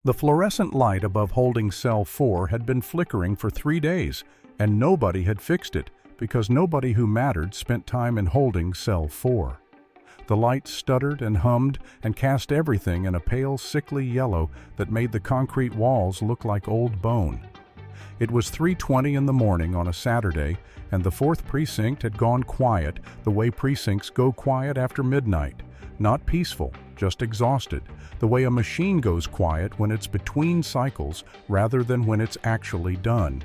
The fluorescent light above holding cell 4 had been flickering for 3 days, and nobody had fixed it because nobody who mattered spent time in holding cell 4. The light stuttered and hummed and cast everything in a pale, sickly yellow that made the concrete walls look like old bone. It was 3:20 in the morning on a Saturday, and the 4th Precinct had gone quiet the way precincts go quiet after midnight. Not peaceful, just exhausted, the way a machine goes quiet when it's between cycles rather than when it's actually done.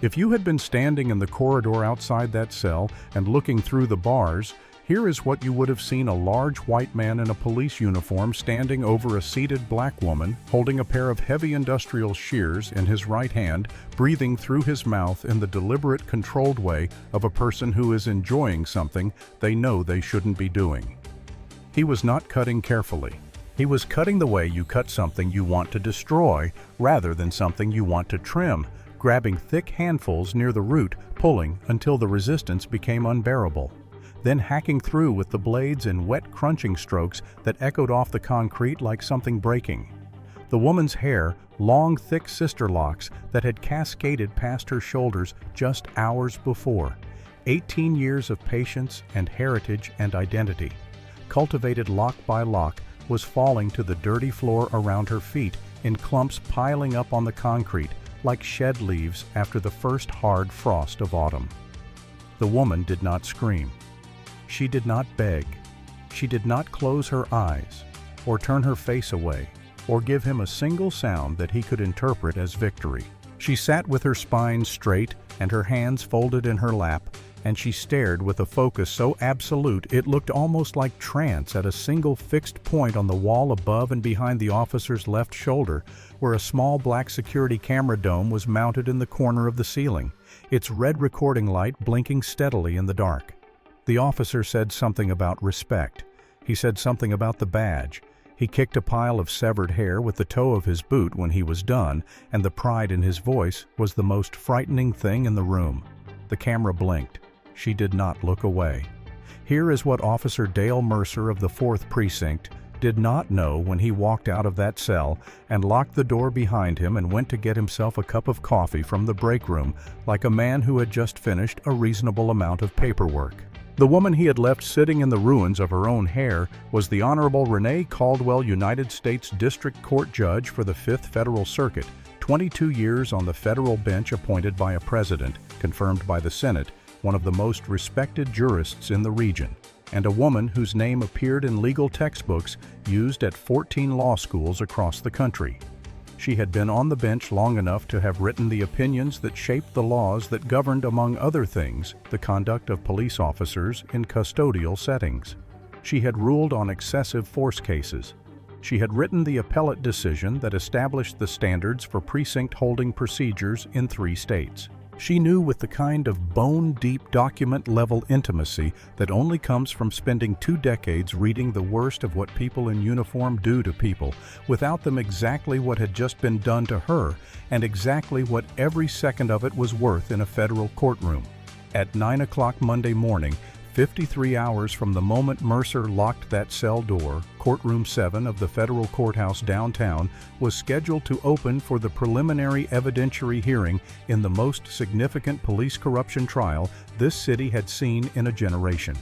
If you had been standing in the corridor outside that cell and looking through the bars, here is what you would have seen: a large white man in a police uniform standing over a seated black woman, holding a pair of heavy industrial shears in his right hand, breathing through his mouth in the deliberate, controlled way of a person who is enjoying something they know they shouldn't be doing. He was not cutting carefully. He was cutting the way you cut something you want to destroy rather than something you want to trim, grabbing thick handfuls near the root, pulling until the resistance became unbearable, then hacking through with the blades in wet, crunching strokes that echoed off the concrete like something breaking. The woman's hair, long, thick sister locks that had cascaded past her shoulders just hours before. 18 years of patience and heritage and identity, cultivated lock by lock, was falling to the dirty floor around her feet in clumps piling up on the concrete like shed leaves after the first hard frost of autumn. The woman did not scream. She did not beg. She did not close her eyes, or turn her face away, or give him a single sound that he could interpret as victory. She sat with her spine straight and her hands folded in her lap, and she stared with a focus so absolute it looked almost like trance at a single fixed point on the wall above and behind the officer's left shoulder, where a small black security camera dome was mounted in the corner of the ceiling, its red recording light blinking steadily in the dark. The officer said something about respect. He said something about the badge. He kicked a pile of severed hair with the toe of his boot when he was done, and the pride in his voice was the most frightening thing in the room. The camera blinked. She did not look away. Here is what Officer Dale Mercer of the 4th Precinct did not know when he walked out of that cell and locked the door behind him and went to get himself a cup of coffee from the break room like a man who had just finished a reasonable amount of paperwork. The woman he had left sitting in the ruins of her own hair was the Honorable Renee Caldwell, United States District Court Judge for the 5th Federal Circuit, 22 years on the federal bench appointed by a president, confirmed by the Senate, one of the most respected jurists in the region, and a woman whose name appeared in legal textbooks used at 14 law schools across the country. She had been on the bench long enough to have written the opinions that shaped the laws that governed, among other things, the conduct of police officers in custodial settings. She had ruled on excessive force cases. She had written the appellate decision that established the standards for precinct holding procedures in 3 states. She knew with the kind of bone-deep document-level intimacy that only comes from spending 2 decades reading the worst of what people in uniform do to people, without them exactly what had just been done to her, and exactly what every second of it was worth in a federal courtroom. At 9 o'clock Monday morning, 53 hours from the moment Mercer locked that cell door, Courtroom 7 of the federal courthouse downtown was scheduled to open for the preliminary evidentiary hearing in the most significant police corruption trial this city had seen in a generation.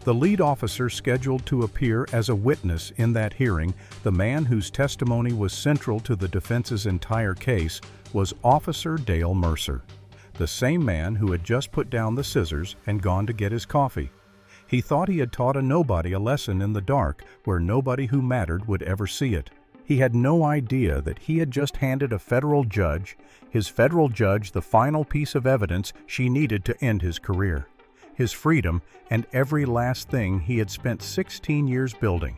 The lead officer scheduled to appear as a witness in that hearing, the man whose testimony was central to the defense's entire case, was Officer Dale Mercer, the same man who had just put down the scissors and gone to get his coffee. He thought he had taught a nobody a lesson in the dark where nobody who mattered would ever see it. He had no idea that he had just handed his federal judge, the final piece of evidence she needed to end his career, his freedom, and every last thing he had spent 16 years building.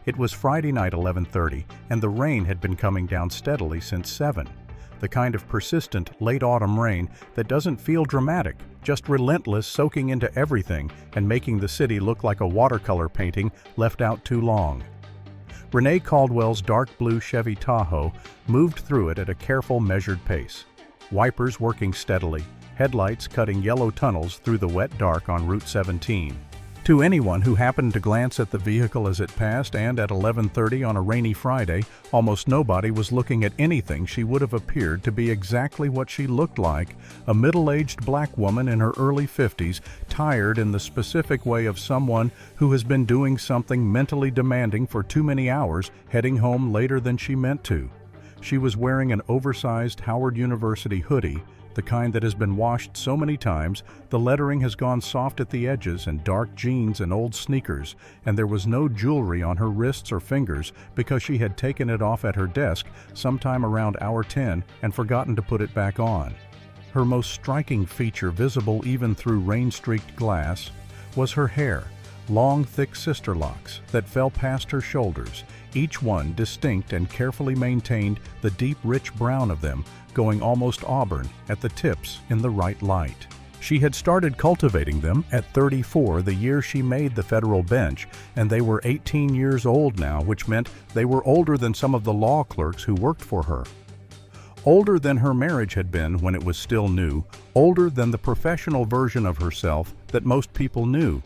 It was Friday night, 11:30, and the rain had been coming down steadily since 7. The kind of persistent late autumn rain that doesn't feel dramatic, just relentless, soaking into everything and making the city look like a watercolor painting left out too long. Renee Caldwell's dark blue Chevy Tahoe moved through it at a careful, measured pace. Wipers working steadily, headlights cutting yellow tunnels through the wet dark on Route 17. To anyone who happened to glance at the vehicle as it passed, and at 11:30 on a rainy Friday, almost nobody was looking at anything she would have appeared to be exactly what she looked like, a middle-aged black woman in her early 50s, tired in the specific way of someone who has been doing something mentally demanding for too many hours, heading home later than she meant to. She was wearing an oversized Howard University hoodie, the kind that has been washed so many times, the lettering has gone soft at the edges, and dark jeans and old sneakers, and there was no jewelry on her wrists or fingers because she had taken it off at her desk sometime around hour 10 and forgotten to put it back on. Her most striking feature, visible even through rain-streaked glass, was her hair, long, thick sister locks that fell past her shoulders, each one distinct and carefully maintained, the deep, rich brown of them going almost auburn at the tips in the right light. She had started cultivating them at 34, the year she made the federal bench, and they were 18 years old now, which meant they were older than some of the law clerks who worked for her. Older than her marriage had been when it was still new, older than the professional version of herself that most people knew.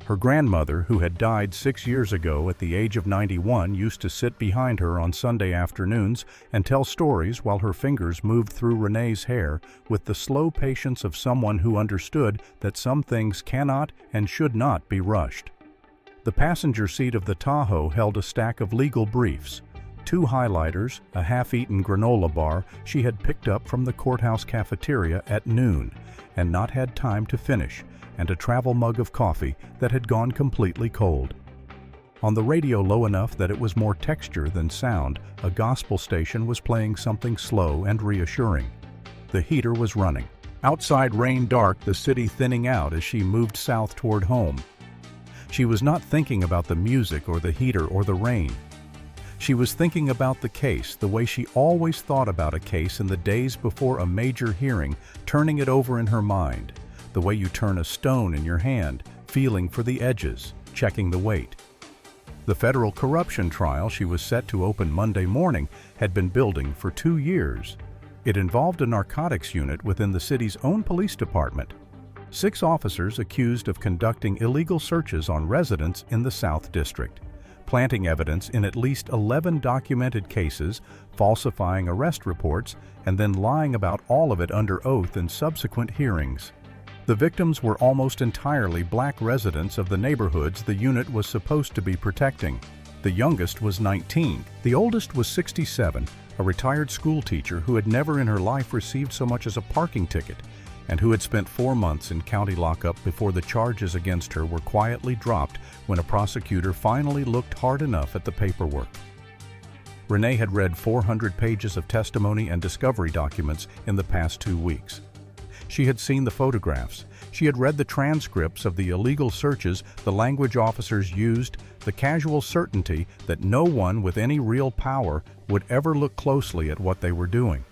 Her grandmother, who had died 6 years ago at the age of 91, used to sit behind her on Sunday afternoons and tell stories while her fingers moved through Renee's hair with the slow patience of someone who understood that some things cannot and should not be rushed. The passenger seat of the Tahoe held a stack of legal briefs, 2 highlighters, a half-eaten granola bar she had picked up from the courthouse cafeteria at noon and not had time to finish, and a travel mug of coffee that had gone completely cold. On the radio low enough that it was more texture than sound, a gospel station was playing something slow and reassuring. The heater was running. Outside rain dark, the city thinning out as she moved south toward home. She was not thinking about the music or the heater or the rain. She was thinking about the case, the way she always thought about a case in the days before a major hearing, turning it over in her mind. The way you turn a stone in your hand, feeling for the edges, checking the weight. The federal corruption trial she was set to open Monday morning had been building for 2 years. It involved a narcotics unit within the city's own police department. 6 officers accused of conducting illegal searches on residents in the South District, planting evidence in at least 11 documented cases, falsifying arrest reports, and then lying about all of it under oath in subsequent hearings. The victims were almost entirely black residents of the neighborhoods the unit was supposed to be protecting. The youngest was 19. The oldest was 67, a retired school teacher who had never in her life received so much as a parking ticket, and who had spent 4 months in county lockup before the charges against her were quietly dropped when a prosecutor finally looked hard enough at the paperwork. Renee had read 400 pages of testimony and discovery documents in the past 2 weeks. She had seen the photographs. She had read the transcripts of the illegal searches the language officers used, the casual certainty that no one with any real power would ever look closely at what they were doing.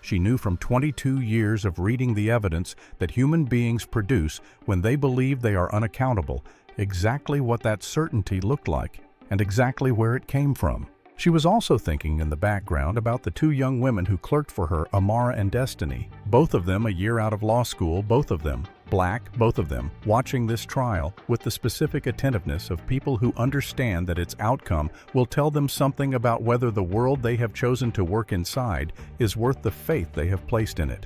She knew from 22 years of reading the evidence that human beings produce when they believe they are unaccountable, exactly what that certainty looked like and exactly where it came from. She was also thinking in the background about the 2 young women who clerked for her, Amara and Destiny, both of them a year out of law school, both of them black, both of them watching this trial with the specific attentiveness of people who understand that its outcome will tell them something about whether the world they have chosen to work inside is worth the faith they have placed in it.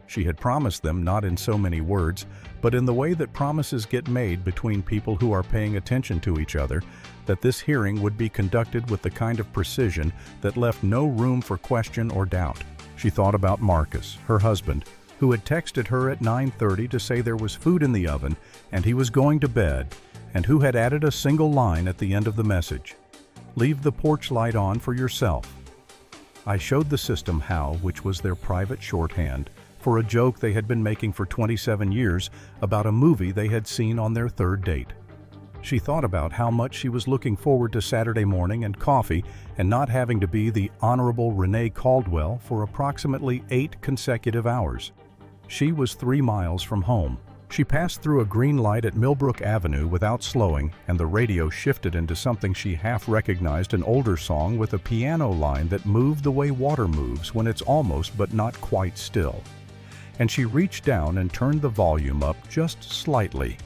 She had promised them, not in so many words, but in the way that promises get made between people who are paying attention to each other, that this hearing would be conducted with the kind of precision that left no room for question or doubt. She thought about Marcus, her husband, who had texted her at 9:30 to say there was food in the oven and he was going to bed, and who had added a single line at the end of the message: "Leave the porch light on for yourself." I showed the system how, which was their private shorthand for a joke they had been making for 27 years about a movie they had seen on their 3rd date. She thought about how much she was looking forward to Saturday morning and coffee and not having to be the Honorable Renee Caldwell for approximately 8 consecutive hours. She was 3 miles from home. She passed through a green light at Millbrook Avenue without slowing, and the radio shifted into something she half recognized, an older song with a piano line that moved the way water moves when it's almost but not quite still. And she reached down and turned the volume up just slightly,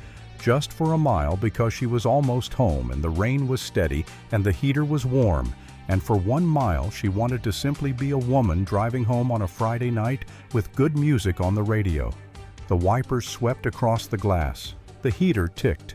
just for a mile because she was almost home and the rain was steady and the heater was warm, and for 1 mile she wanted to simply be a woman driving home on a Friday night with good music on the radio. The wipers swept across the glass. The heater ticked.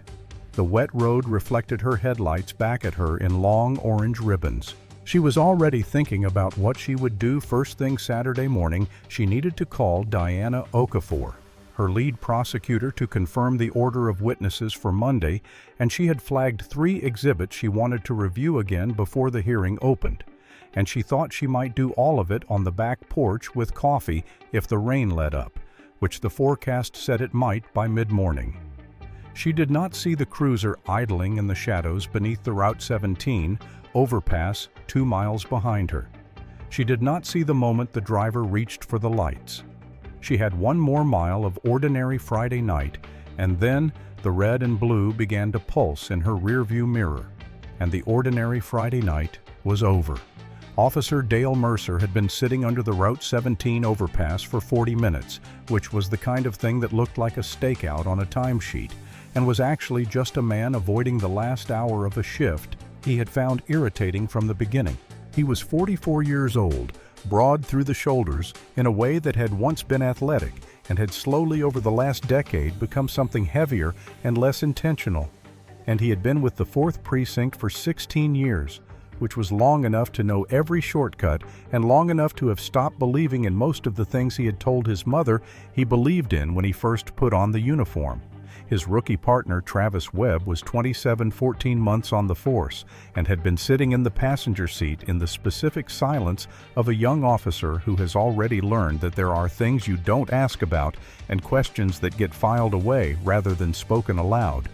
The wet road reflected her headlights back at her in long orange ribbons. She was already thinking about what she would do first thing Saturday morning. She needed to call Diana Okafor, her lead prosecutor, to confirm the order of witnesses for Monday, and she had flagged 3 exhibits she wanted to review again before the hearing opened. And she thought she might do all of it on the back porch with coffee if the rain let up, which the forecast said it might by mid-morning. She did not see the cruiser idling in the shadows beneath the Route 17 overpass 2 miles behind her. She did not see the moment the driver reached for the lights. She had 1 more mile of ordinary Friday night, and then the red and blue began to pulse in her rearview mirror, and the ordinary Friday night was over. Officer Dale Mercer had been sitting under the Route 17 overpass for 40 minutes, which was the kind of thing that looked like a stakeout on a timesheet, and was actually just a man avoiding the last hour of a shift he had found irritating from the beginning. He was 44 years old, broad through the shoulders, in a way that had once been athletic and had slowly over the last decade become something heavier and less intentional. And he had been with the 4th Precinct for 16 years, which was long enough to know every shortcut and long enough to have stopped believing in most of the things he had told his mother he believed in when he first put on the uniform. His rookie partner, Travis Webb, was 14 months on the force and had been sitting in the passenger seat in the specific silence of a young officer who has already learned that there are things you don't ask about and questions that get filed away rather than spoken aloud.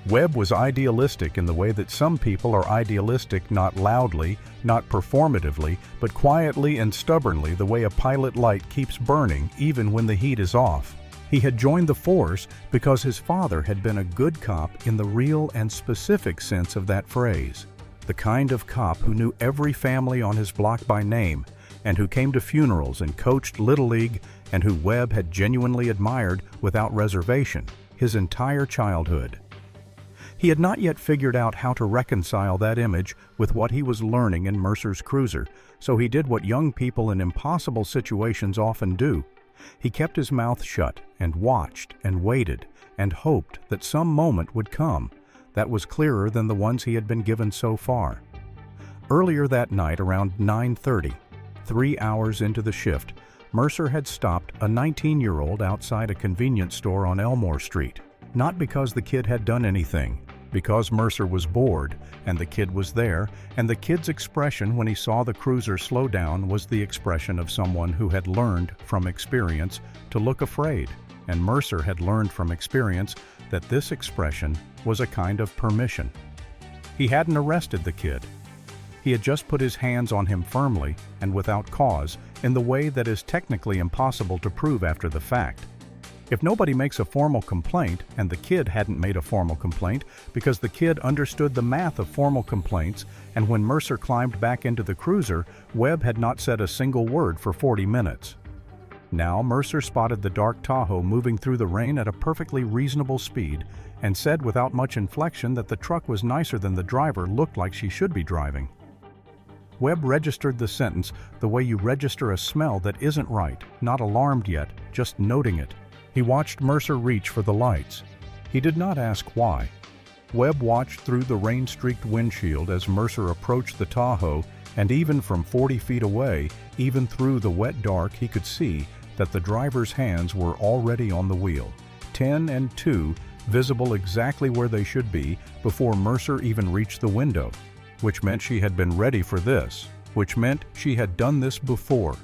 Webb was idealistic in the way that some people are idealistic, not loudly, not performatively, but quietly and stubbornly, the way a pilot light keeps burning even when the heat is off. He had joined the force because his father had been a good cop in the real and specific sense of that phrase. The kind of cop who knew every family on his block by name, and who came to funerals and coached Little League, and who Webb had genuinely admired without reservation his entire childhood. He had not yet figured out how to reconcile that image with what he was learning in Mercer's cruiser, so he did what young people in impossible situations often do. He kept his mouth shut and watched and waited and hoped that some moment would come that was clearer than the ones he had been given so far. Earlier that night, around 9:30, 3 hours into the shift, Mercer had stopped a 19-year-old outside a convenience store on Elmore Street. Not because the kid had done anything, because Mercer was bored, and the kid was there, and the kid's expression when he saw the cruiser slow down was the expression of someone who had learned from experience to look afraid, and Mercer had learned from experience that this expression was a kind of permission. He hadn't arrested the kid. He had just put his hands on him firmly and without cause, in the way that is technically impossible to prove after the fact. If nobody makes a formal complaint, and the kid hadn't made a formal complaint because the kid understood the math of formal complaints, and when Mercer climbed back into the cruiser, Webb had not said a single word for 40 minutes. Now Mercer spotted the dark Tahoe moving through the rain at a perfectly reasonable speed and said without much inflection that the truck was nicer than the driver looked like she should be driving. Webb registered the sentence the way you register a smell that isn't right, not alarmed yet, just noting it. He watched Mercer reach for the lights. He did not ask why. Webb watched through the rain-streaked windshield as Mercer approached the Tahoe, and even from 40 feet away, even through the wet dark, he could see that the driver's hands were already on the wheel, 10 and 2, visible exactly where they should be before Mercer even reached the window, which meant she had been ready for this, which meant she had done this before,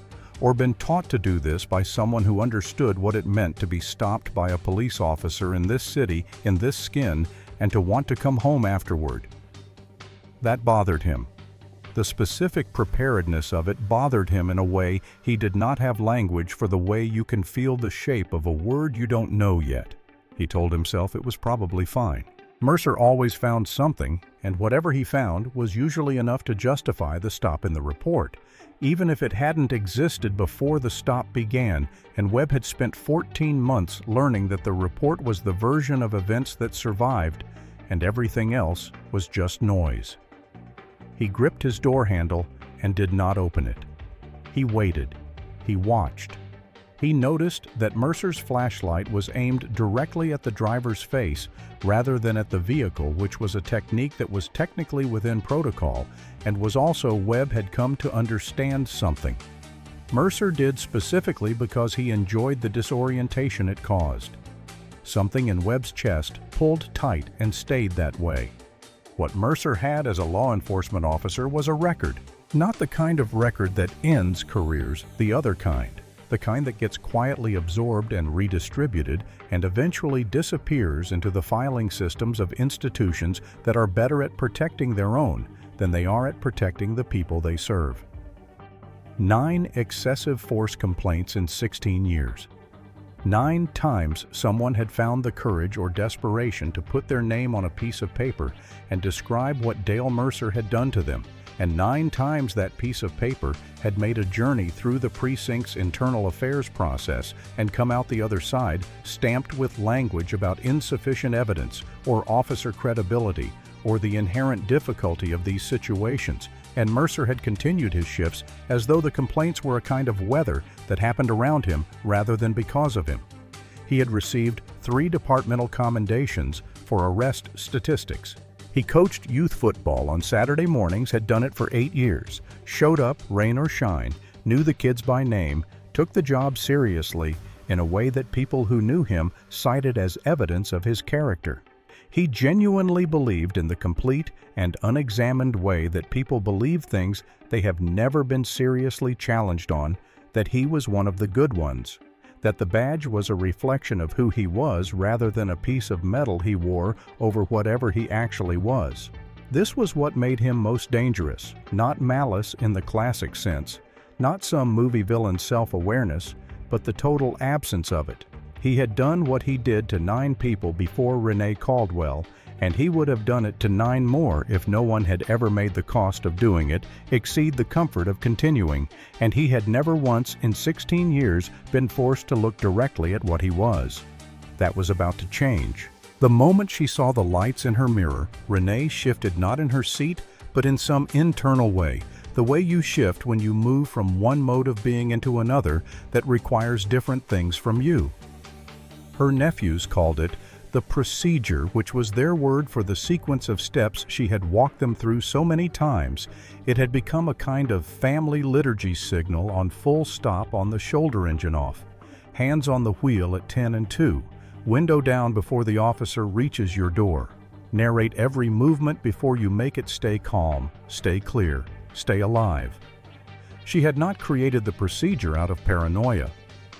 or been taught to do this by someone who understood what it meant to be stopped by a police officer in this city, in this skin, and to want to come home afterward. That bothered him. The specific preparedness of it bothered him in a way he did not have language for, the way you can feel the shape of a word you don't know yet. He told himself it was probably fine. Mercer always found something, and whatever he found was usually enough to justify the stop in the report. even if it hadn't existed before the stop began, and Webb had spent 14 months learning that the report was the version of events that survived, and everything else was just noise. He gripped his door handle and did not open it. He waited. He watched. He noticed that Mercer's flashlight was aimed directly at the driver's face rather than at the vehicle, which was a technique that was technically within protocol and was also Webb had come to understand something. Mercer did specifically because he enjoyed the disorientation it caused. Something in Webb's chest pulled tight and stayed that way. What Mercer had as a law enforcement officer was a record, not the kind of record that ends careers, the other kind. The kind that gets quietly absorbed and redistributed and eventually disappears into the filing systems of institutions that are better at protecting their own than they are at protecting the people they serve. 9 excessive force complaints in 16 years. 9 times someone had found the courage or desperation to put their name on a piece of paper and describe what Dale Mercer had done to them. And 9 times that piece of paper had made a journey through the precinct's internal affairs process and come out the other side stamped with language about insufficient evidence or officer credibility or the inherent difficulty of these situations, and Mercer had continued his shifts as though the complaints were a kind of weather that happened around him rather than because of him. He had received 3 departmental commendations for arrest statistics. He coached youth football on Saturday mornings, had done it for 8 years, showed up, rain or shine, knew the kids by name, took the job seriously in a way that people who knew him cited as evidence of his character. He genuinely believed in the complete and unexamined way that people believe things they have never been seriously challenged on, that he was one of the good ones, that the badge was a reflection of who he was rather than a piece of metal he wore over whatever he actually was. This was what made him most dangerous, not malice in the classic sense, not some movie villain's self-awareness, but the total absence of it. He had done what he did to 9 people before Renee Caldwell, and he would have done it to 9 more if no one had ever made the cost of doing it exceed the comfort of continuing, and he had never once in 16 years been forced to look directly at what he was. That was about to change. The moment she saw the lights in her mirror, Renee shifted not in her seat, but in some internal way, the way you shift when you move from one mode of being into another that requires different things from you. Her nephews called it the procedure, which was their word for the sequence of steps she had walked them through so many times. It had become a kind of family liturgy signal on full stop on the shoulder engine off, hands on the wheel at 10 and 2, window down before the officer reaches your door. Narrate every movement before you make it stay calm, stay clear, stay alive. She had not created the procedure out of paranoia.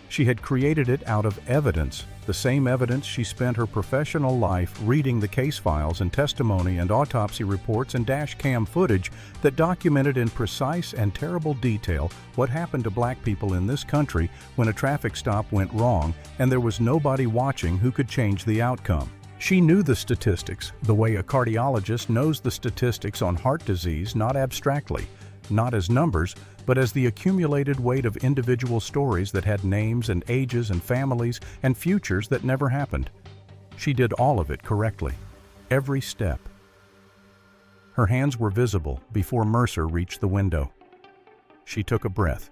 She had created it out of evidence, the same evidence she spent her professional life reading the case files and testimony and autopsy reports and dash cam footage that documented in precise and terrible detail what happened to black people in this country when a traffic stop went wrong and there was nobody watching who could change the outcome. She knew the statistics, the way a cardiologist knows the statistics on heart disease, not abstractly, not as numbers, but as the accumulated weight of individual stories that had names and ages and families and futures that never happened. She did all of it correctly, every step. Her hands were visible before Mercer reached the window. She took a breath.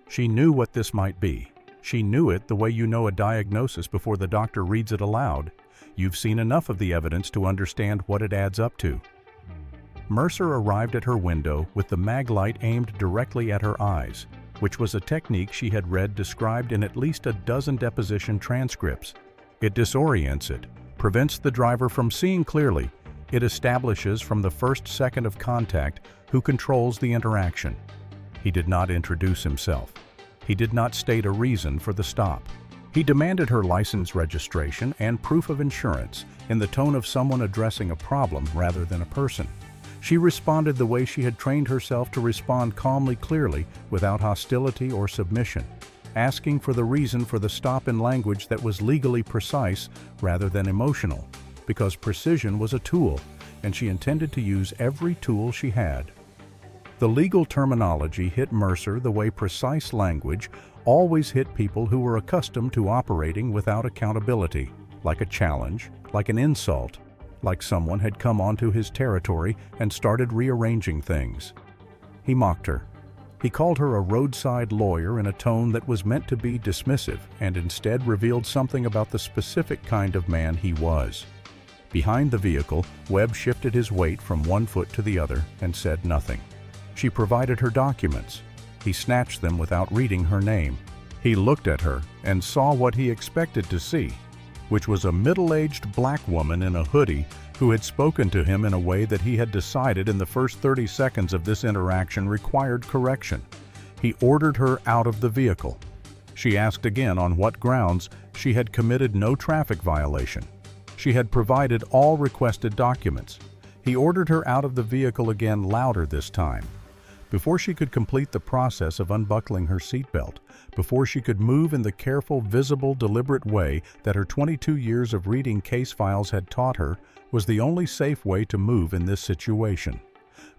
She knew what this might be. She knew it the way you know a diagnosis before the doctor reads it aloud. You've seen enough of the evidence to understand what it adds up to. Mercer arrived at her window with the mag light aimed directly at her eyes, which was a technique she had read described in at least a dozen deposition transcripts. It disorients it, prevents the driver from seeing clearly. It establishes from the first second of contact who controls the interaction. He did not introduce himself. He did not state a reason for the stop. He demanded her license registration and proof of insurance in the tone of someone addressing a problem rather than a person. She responded the way she had trained herself to respond calmly, clearly, without hostility or submission, asking for the reason for the stop in language that was legally precise rather than emotional, because precision was a tool, and she intended to use every tool she had. The legal terminology hit Mercer the way precise language always hit people who were accustomed to operating without accountability, like a challenge, like an insult, like someone had come onto his territory and started rearranging things. He mocked her. He called her a roadside lawyer in a tone that was meant to be dismissive and instead revealed something about the specific kind of man he was. Behind the vehicle, Webb shifted his weight from one foot to the other and said nothing. She provided her documents. He snatched them without reading her name. He looked at her and saw what he expected to see, which was a middle-aged black woman in a hoodie who had spoken to him in a way that he had decided in the first 30 seconds of this interaction required correction. He ordered her out of the vehicle. She asked again on what grounds she had committed no traffic violation. She had provided all requested documents. He ordered her out of the vehicle again, louder this time. Before she could complete the process of unbuckling her seatbelt, before she could move in the careful, visible, deliberate way that her 22 years of reading case files had taught her was the only safe way to move in this situation.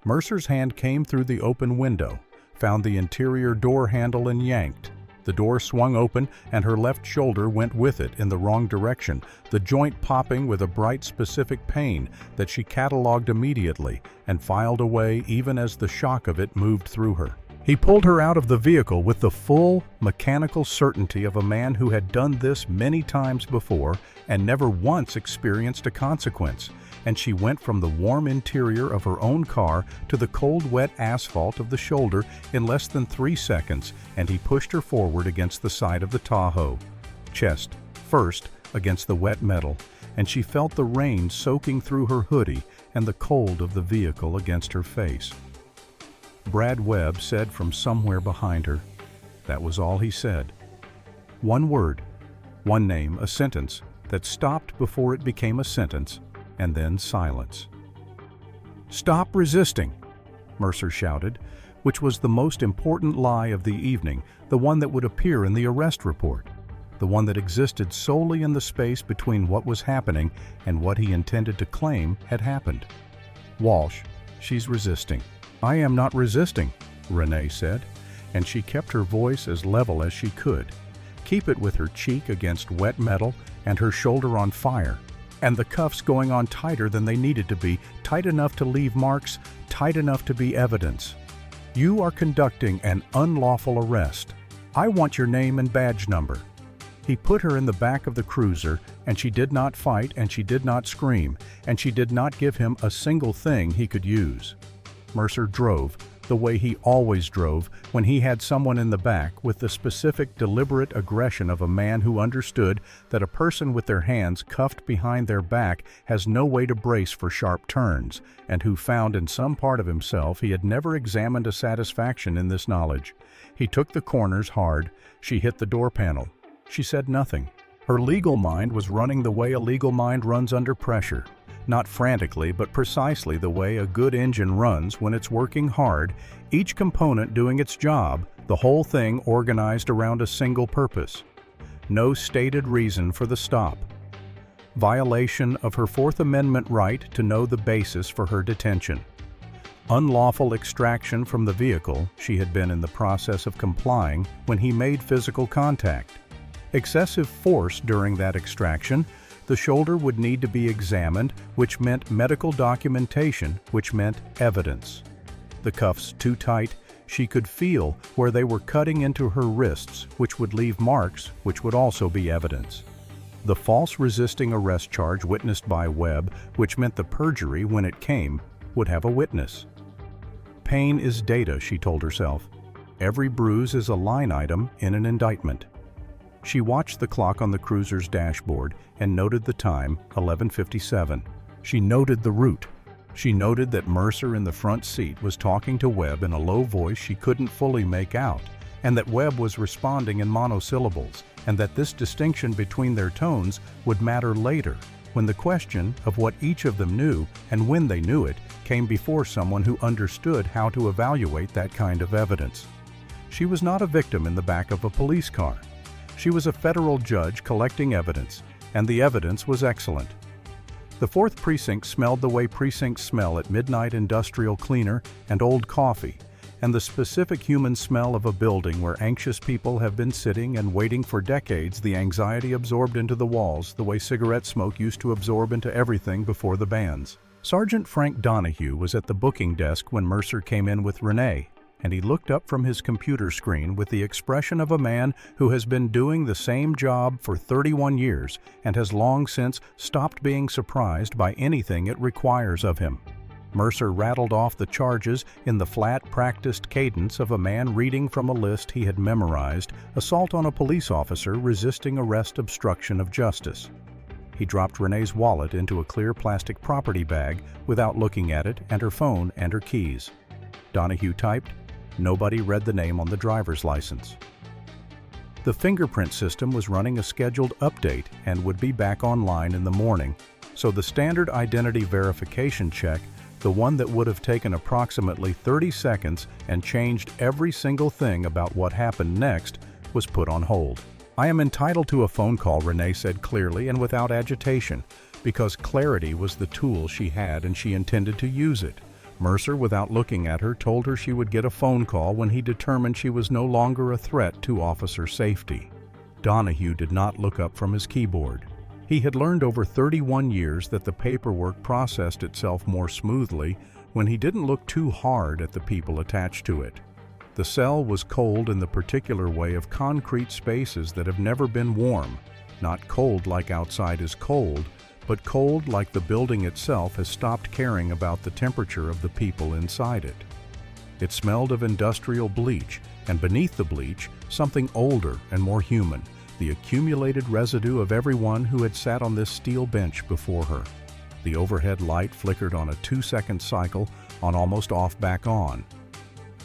Mercer's hand came through the open window, found the interior door handle and yanked. The door swung open and her left shoulder went with it in the wrong direction, the joint popping with a bright specific pain that she cataloged immediately and filed away even as the shock of it moved through her. He pulled her out of the vehicle with the full, mechanical certainty of a man who had done this many times before and never once experienced a consequence, and she went from the warm interior of her own car to the cold, wet asphalt of the shoulder in less than 3 seconds, and he pushed her forward against the side of the Tahoe, chest first against the wet metal, and she felt the rain soaking through her hoodie and the cold of the vehicle against her face. Brad Webb said from somewhere behind her. That was all he said. One word, one name, a sentence that stopped before it became a sentence, and then silence. "Stop resisting," Mercer shouted, which was the most important lie of the evening, the one that would appear in the arrest report, the one that existed solely in the space between what was happening and what he intended to claim had happened. "Walsh, she's resisting." "I am not resisting," Renee said, and she kept her voice as level as she could. Keep it with her cheek against wet metal and her shoulder on fire, and the cuffs going on tighter than they needed to be, tight enough to leave marks, tight enough to be evidence. "You are conducting an unlawful arrest. I want your name and badge number." He put her in the back of the cruiser, and she did not fight, and she did not scream, and she did not give him a single thing he could use. Mercer drove the way he always drove when he had someone in the back, with the specific, deliberate aggression of a man who understood that a person with their hands cuffed behind their back has no way to brace for sharp turns, and who found in some part of himself he had never examined a satisfaction in this knowledge. He took the corners hard. She hit the door panel. She said nothing. Her legal mind was running the way a legal mind runs under pressure. Not frantically, but precisely the way a good engine runs when it's working hard, each component doing its job, the whole thing organized around a single purpose. No stated reason for the stop. Violation of her Fourth Amendment right to know the basis for her detention. Unlawful extraction from the vehicle she had been in the process of complying when he made physical contact. Excessive force during that extraction. The shoulder would need to be examined, which meant medical documentation, which meant evidence. The cuffs too tight, she could feel where they were cutting into her wrists, which would leave marks, which would also be evidence. The false resisting arrest charge witnessed by Webb, which meant the perjury, when it came, would have a witness. Pain is data, she told herself. Every bruise is a line item in an indictment. She watched the clock on the cruiser's dashboard and noted the time, 11:57. She noted the route. She noted that Mercer in the front seat was talking to Webb in a low voice she couldn't fully make out, and that Webb was responding in monosyllables, and that this distinction between their tones would matter later, when the question of what each of them knew and when they knew it came before someone who understood how to evaluate that kind of evidence. She was not a victim in the back of a police car. She was a federal judge collecting evidence, and the evidence was excellent. The 4th Precinct smelled the way precincts smell at midnight industrial cleaner and old coffee, and the specific human smell of a building where anxious people have been sitting and waiting for decades, the anxiety absorbed into the walls the way cigarette smoke used to absorb into everything before the bands. Sergeant Frank Donahue was at the booking desk when Mercer came in with Renee, and he looked up from his computer screen with the expression of a man who has been doing the same job for 31 years and has long since stopped being surprised by anything it requires of him. Mercer rattled off the charges in the flat, practiced cadence of a man reading from a list he had memorized: assault on a police officer, resisting arrest, obstruction of justice. He dropped Renee's wallet into a clear plastic property bag without looking at it, and her phone and her keys. Donahue typed, "Nobody read the name on the driver's license." The fingerprint system was running a scheduled update and would be back online in the morning, so the standard identity verification check, the one that would have taken approximately 30 seconds and changed every single thing about what happened next, was put on hold. "I am entitled to a phone call," Renee said clearly and without agitation, because clarity was the tool she had and she intended to use it. Mercer, without looking at her, told her she would get a phone call when he determined she was no longer a threat to officer safety. Donahue did not look up from his keyboard. He had learned over 31 years that the paperwork processed itself more smoothly when he didn't look too hard at the people attached to it. The cell was cold in the particular way of concrete spaces that have never been warm, not cold like outside is cold, but cold like the building itself has stopped caring about the temperature of the people inside it. It smelled of industrial bleach, and beneath the bleach, something older and more human, the accumulated residue of everyone who had sat on this steel bench before her. The overhead light flickered on a 2-second cycle, on almost off back on.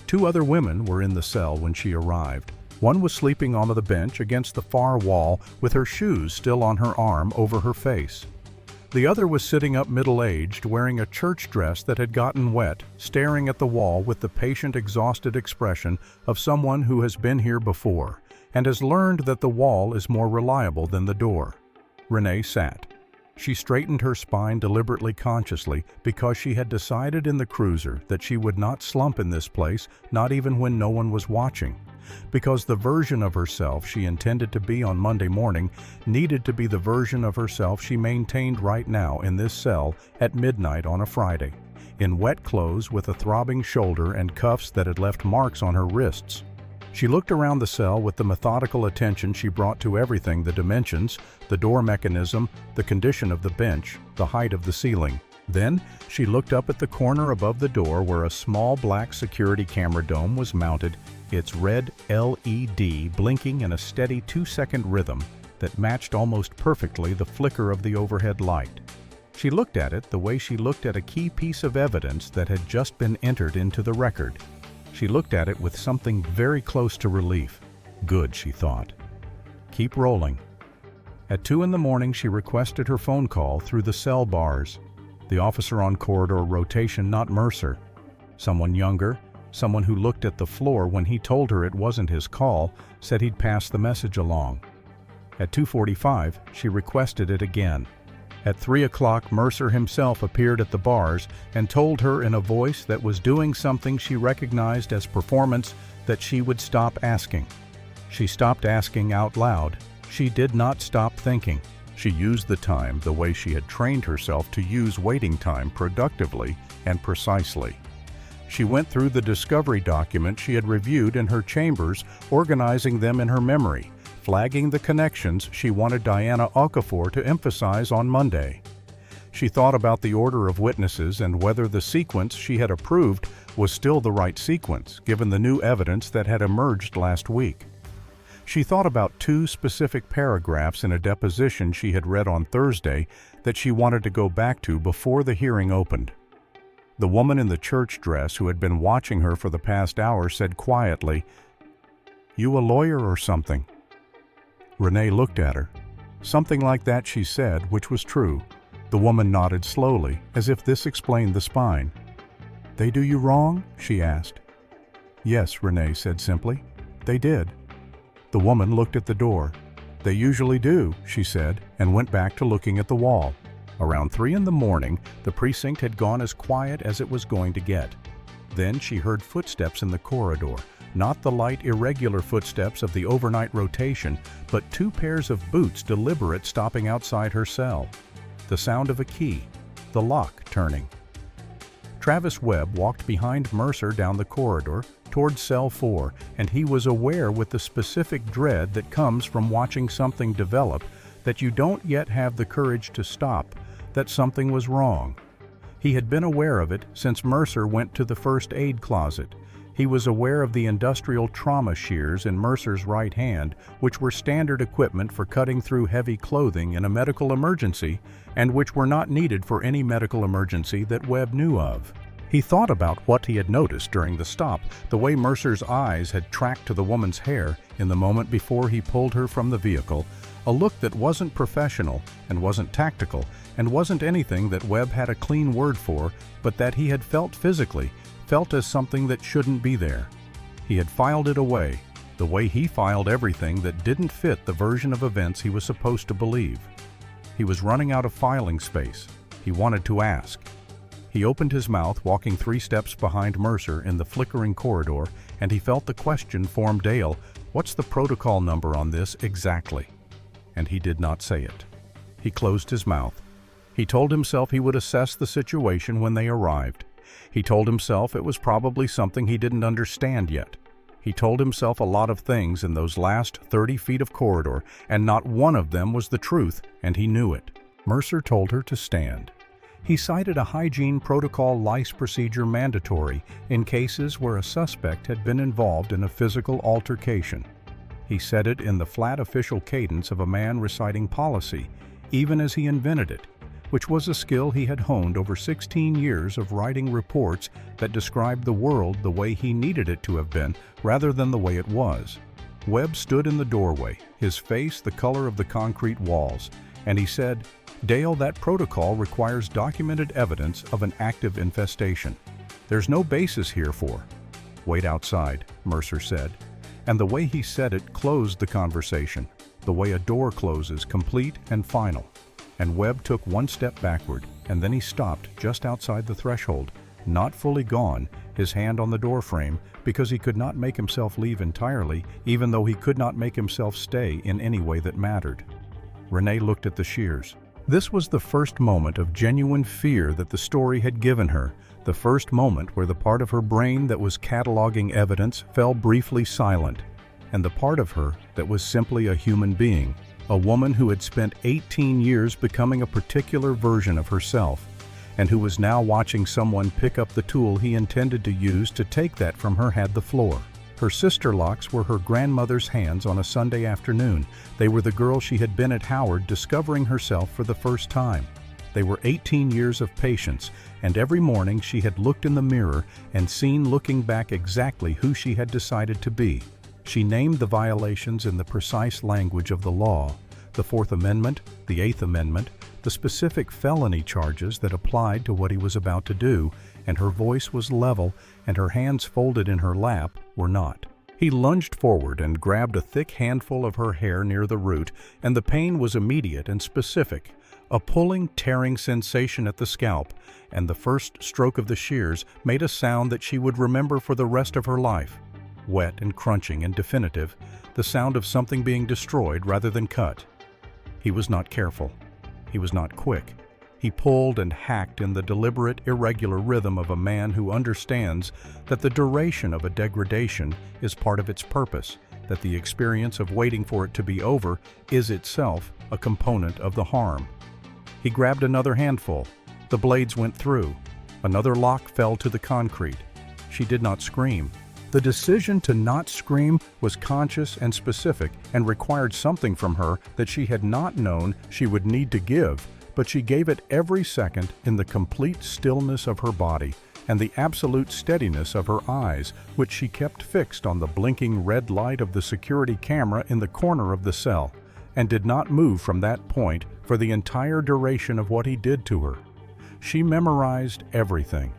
2 other women were in the cell when she arrived. One was sleeping on the bench against the far wall with her shoes still on her arm over her face. The other was sitting up middle-aged, wearing a church dress that had gotten wet, staring at the wall with the patient, exhausted expression of someone who has been here before and has learned that the wall is more reliable than the door. Renee sat. She straightened her spine deliberately, consciously, because she had decided in the cruiser that she would not slump in this place, not even when no one was watching. Because the version of herself she intended to be on Monday morning needed to be the version of herself she maintained right now in this cell at midnight on a Friday, in wet clothes with a throbbing shoulder and cuffs that had left marks on her wrists. She looked around the cell with the methodical attention she brought to everything: the dimensions, the door mechanism, the condition of the bench, the height of the ceiling. Then she looked up at the corner above the door where a small black security camera dome was mounted, its red LED blinking in a steady 2-second rhythm that matched almost perfectly the flicker of the overhead light. She looked at it the way she looked at a key piece of evidence that had just been entered into the record. She looked at it with something very close to relief. Good, she thought. Keep rolling. At 2 in the morning, she requested her phone call through the cell bars. The officer on corridor rotation, not Mercer. Someone younger, someone who looked at the floor when he told her it wasn't his call, said he'd pass the message along. At 2:45, she requested it again. At 3 o'clock, Mercer himself appeared at the bars and told her in a voice that was doing something she recognized as performance that she would stop asking. She stopped asking out loud. She did not stop thinking. She used the time the way she had trained herself to use waiting time, productively and precisely. She went through the discovery document she had reviewed in her chambers, organizing them in her memory, flagging the connections she wanted Diana Okafor to emphasize on Monday. She thought about the order of witnesses and whether the sequence she had approved was still the right sequence, given the new evidence that had emerged last week. She thought about 2 specific paragraphs in a deposition she had read on Thursday that she wanted to go back to before the hearing opened. The woman in the church dress who had been watching her for the past hour said quietly, "You a lawyer or something?" Renee looked at her. Something like that, she said, which was true. The woman nodded slowly, as if this explained the spine. "They do you wrong?" she asked. "Yes," Renee said simply. "They did." The woman looked at the door. "They usually do," she said, and went back to looking at the wall. Around 3 in the morning, the precinct had gone as quiet as it was going to get. Then she heard footsteps in the corridor, not the light, irregular footsteps of the overnight rotation, but 2 pairs of boots deliberate stopping outside her cell. The sound of a key, the lock turning. Travis Webb walked behind Mercer down the corridor toward cell 4, and he was aware with the specific dread that comes from watching something develop that you don't yet have the courage to stop, that something was wrong. He had been aware of it since Mercer went to the first aid closet. He was aware of the industrial trauma shears in Mercer's right hand, which were standard equipment for cutting through heavy clothing in a medical emergency, and which were not needed for any medical emergency that Webb knew of. He thought about what he had noticed during the stop, the way Mercer's eyes had tracked to the woman's hair in the moment before he pulled her from the vehicle, a look that wasn't professional and wasn't tactical and wasn't anything that Webb had a clean word for, but that he had felt physically, felt as something that shouldn't be there. He had filed it away, the way he filed everything that didn't fit the version of events he was supposed to believe. He was running out of filing space. He wanted to ask. He opened his mouth, walking 3 steps behind Mercer in the flickering corridor, and he felt the question form Dale, "What's the protocol number on this exactly?" And he did not say it. He closed his mouth. He told himself he would assess the situation when they arrived. He told himself it was probably something he didn't understand yet. He told himself a lot of things in those last 30 feet of corridor, and not one of them was the truth, and he knew it. Mercer told her to stand. He cited a hygiene protocol lice procedure mandatory in cases where a suspect had been involved in a physical altercation. He said it in the flat official cadence of a man reciting policy, even as he invented it, which was a skill he had honed over 16 years of writing reports that described the world the way he needed it to have been rather than the way it was. Webb stood in the doorway, his face the color of the concrete walls, and he said, "Dale, that protocol requires documented evidence of an active infestation. There's no basis here for." "Wait outside," Mercer said. And the way he said it closed the conversation, the way a door closes, complete and final. And Webb took 1 step backward, and then he stopped just outside the threshold, not fully gone, his hand on the door frame, because he could not make himself leave entirely, even though he could not make himself stay in any way that mattered. Renee looked at the shears. This was the first moment of genuine fear that the story had given her, the first moment where the part of her brain that was cataloging evidence fell briefly silent, and the part of her that was simply a human being, a woman who had spent 18 years becoming a particular version of herself, and who was now watching someone pick up the tool he intended to use to take that from her, had the floor. Her sister locks were her grandmother's hands on a Sunday afternoon. They were the girl she had been at Howard, discovering herself for the first time. They were 18 years of patience, and every morning she had looked in the mirror and seen looking back exactly who she had decided to be. She named the violations in the precise language of the law, the Fourth Amendment, the Eighth Amendment, the specific felony charges that applied to what he was about to do, and her voice was level, and her hands folded in her lap were not. He lunged forward and grabbed a thick handful of her hair near the root, and the pain was immediate and specific, a pulling, tearing sensation at the scalp, and the first stroke of the shears made a sound that she would remember for the rest of her life. Wet and crunching and definitive, the sound of something being destroyed rather than cut. He was not careful. He was not quick. He pulled and hacked in the deliberate, irregular rhythm of a man who understands that the duration of a degradation is part of its purpose, that the experience of waiting for it to be over is itself a component of the harm. He grabbed another handful. The blades went through. Another lock fell to the concrete. She did not scream. The decision to not scream was conscious and specific and required something from her that she had not known she would need to give, but she gave it every second in the complete stillness of her body and the absolute steadiness of her eyes, which she kept fixed on the blinking red light of the security camera in the corner of the cell, and did not move from that point for the entire duration of what he did to her. She memorized everything.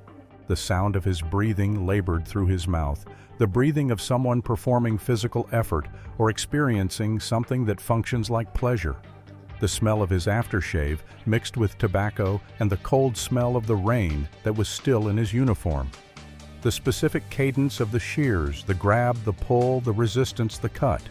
The sound of his breathing labored through his mouth, the breathing of someone performing physical effort or experiencing something that functions like pleasure. The smell of his aftershave mixed with tobacco and the cold smell of the rain that was still in his uniform. The specific cadence of the shears, the grab, the pull, the resistance, the cut.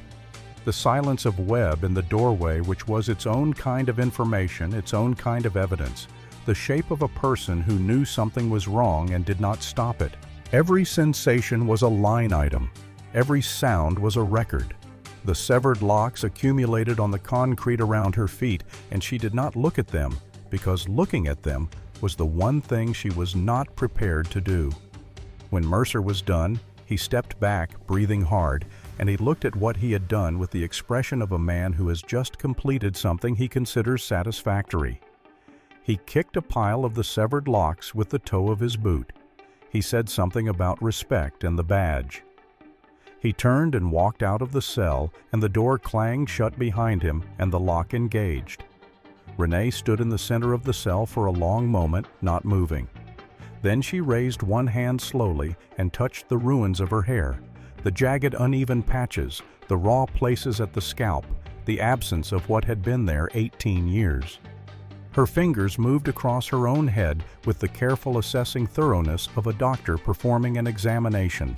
The silence of Webb in the doorway, which was its own kind of information, its own kind of evidence. The shape of a person who knew something was wrong and did not stop it. Every sensation was a line item. Every sound was a record. The severed locks accumulated on the concrete around her feet, and she did not look at them, because looking at them was the one thing she was not prepared to do. When Mercer was done, he stepped back, breathing hard, and he looked at what he had done with the expression of a man who has just completed something he considers satisfactory. He kicked a pile of the severed locks with the toe of his boot. He said something about respect and the badge. He turned and walked out of the cell, and the door clanged shut behind him, and the lock engaged. Renee stood in the center of the cell for a long moment, not moving. Then she raised one hand slowly and touched the ruins of her hair, the jagged uneven patches, the raw places at the scalp, the absence of what had been there 18 years. Her fingers moved across her own head with the careful assessing thoroughness of a doctor performing an examination.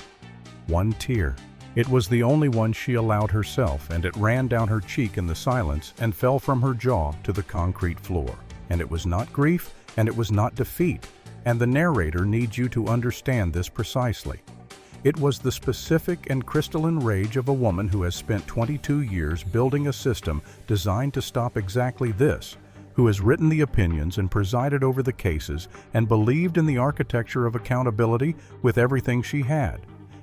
One tear. It was the only one she allowed herself, and it ran down her cheek in the silence and fell from her jaw to the concrete floor. And it was not grief, and it was not defeat, and the narrator needs you to understand this precisely. It was the specific and crystalline rage of a woman who has spent 22 years building a system designed to stop exactly this, who has written the opinions and presided over the cases and believed in the architecture of accountability with everything she had,